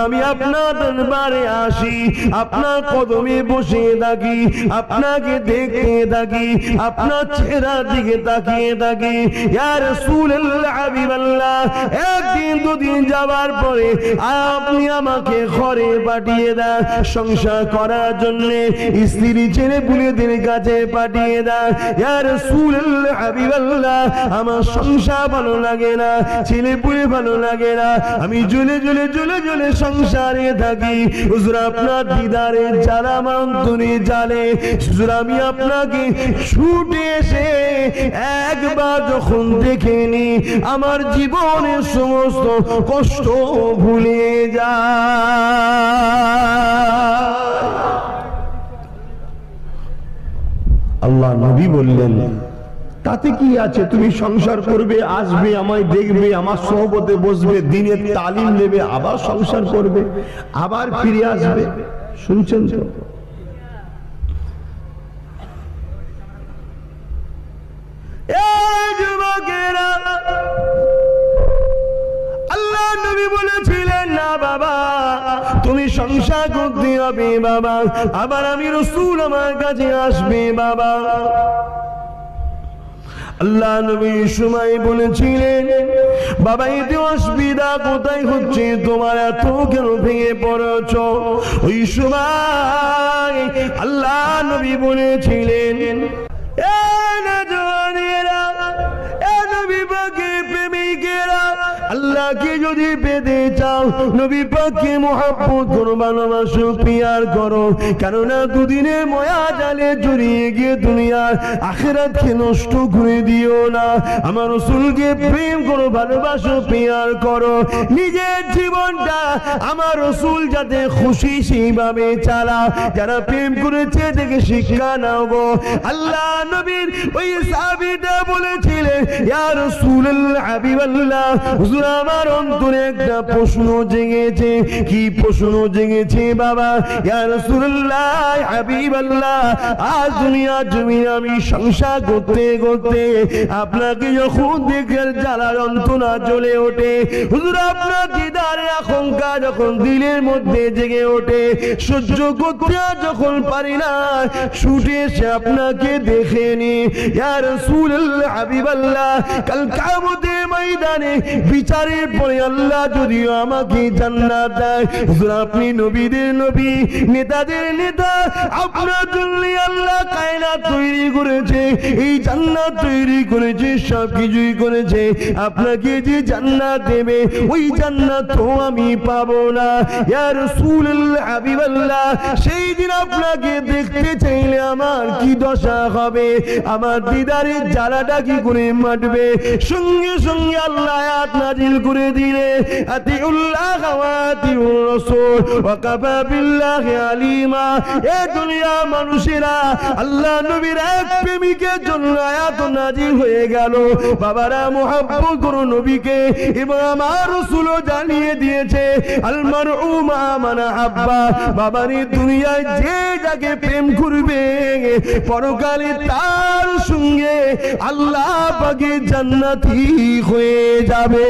আমি আপনার দরবারে আসি, আপনার কদমে বসে থাকি, আপনাকে দেখতে থাকি, আপনার চেহারার দিকে তাকিয়ে থাকি, ইয়া রাসূলুল্লাহ হাবিবাল্লাহ। একদিন দুদিন যাবার পরে আপনি আমাকে ঘরে পাঠিয়ে দেন সংসার করার জন্য, স্ত্রী ছেলে পুলেদের কাছে পাঠিয়ে দেন, ইয়া রাসূলুল্লাহ হাবিবাল্লাহ। আমার সংসার ভালো লাগে না, ছেলে পুলে ভালো লাগে না, আমি জ্বলে জ্বলে জ্বলে জ্বলে সংসারে থাকি। হুজুর আপনার দিদারে জ্বালা আমার অন্তরে জ্বালে। হুজুর আমি আপনাকে ছুটে এসে একবার যখন দেখেনি, আমার জীবনের সমস্ত কষ্ট ভুলে যায়। আল্লাহ নবী বললেন, তাতে কি আছে, তুমি সংসার করবে, আসবে, আমায় দেখবে, আমার সহবতে বসবে, দিনের তালিম নেবে, আবার সংসার করবে, আবার ফিরে আসবে। শুনছেন তো? আল্লাহ নবী বলেছিলেন, না বাবা তুমি সংসার করতে হবে বাবা, আবার আমি রাসূল আমার কাছে আসবে বাবা। আল্লাহ নবী সময় বলেছিলেন, বাবা এতে অসুবিধা কোথায় হচ্ছে, তোমার এত কেন ভেঙে পড়েছ? ওই সময় আল্লাহ নবী বলেছিলেন, আল্লাহ আল্লাহকে যদি পেতে চাও নবী পাককে মহব্বত করো, ভালোবাসো, পিয়ার করো, কেননা দুদিনের ময়া জালে জড়িয়ে গিয়ে দুনিয়ার আখিরাতকে নষ্ট করে দিও না। আমার রাসূলকে প্রেম করো, ভালোবাসো, পিয়ার করো, নিজের জীবনটা আমার রাসূল যাতে খুশি সেইভাবে চালা। যারা প্রেম করেছে দেখে শিক্ষা নাও গো। আল্লাহ নবীর ওই সাহাবীটা বলেছিলেন, ইয়া রাসূলুল্লাহ হাবিবাল্লাহ, হুজুর আমার অন্তরে একটা প্রশ্ন জেগেছে। কি প্রশ্ন জেগেছে বাবা? ইয়া রাসূলুল্লাহ হাবিবাল্লাহ, আজ দুনিয়া জমিনে আমি সংসার করতে করতে আপনাকে যখন দেখে জ্বালা যন্ত্রণা জ্বলে ওঠে, হুজুর আপনার দিদারে আকাঙ্ক্ষা যখন দিলের মধ্যে জেগে ওঠে, সহ্য করতে যখন পারি না, ছুটে এসে আপনাকে দেখে নি। ইয়া রাসূলুল্লাহ হাবিবাল্লাহ, কাল কিয়ামতের ময়দানে বিচারের পরে আল্লাহ যদিও আমাকে জান্নাত দেয়, হুজুর আপনি নবীদের নবী, নেতাদের নেতা, আপনার জন্য আল্লাহ কায়নাত তৈরি করেছে, এই জান্নাত তৈরি করেছে, সব কিছুই করেছে, আপনাকে যে জান্নাত দেবে ওই জান্নাত তো আমি পাবো না। ইয়া রাসূলুল্লাহ হাবিবাল্লাহ, সেই দিন আপনাকে দেখতে চাইলে আমার কি দশা হবে? আমার দিদারের জ্বালাটা কি করে মাটবে? সঙ্গে সঙ্গে আল্লাহ আয়াত নাজিল করে দিলে, আতিউল্লাহ ওয়া আতিউর রাসূল ওয়া কাফা বিল্লাহি আলিমা। এ দুনিয়া মানুষেরা, আল্লাহ নবীর এক প্রেমিকের জন্য আয়াত নাজিল হয়ে গেল। বাবারা মুহাব্বত করো নবীকে, এবং আমার রাসূলও জানিয়ে দিয়েছে, আল মারউ মা মান আহাব্বা। বাবারে দুনিয়ায় যে যাকে প্রেম করবে পরকালে তার সঙ্গে আল্লাহ পাকে জান্নাতি হয়ে যাবে।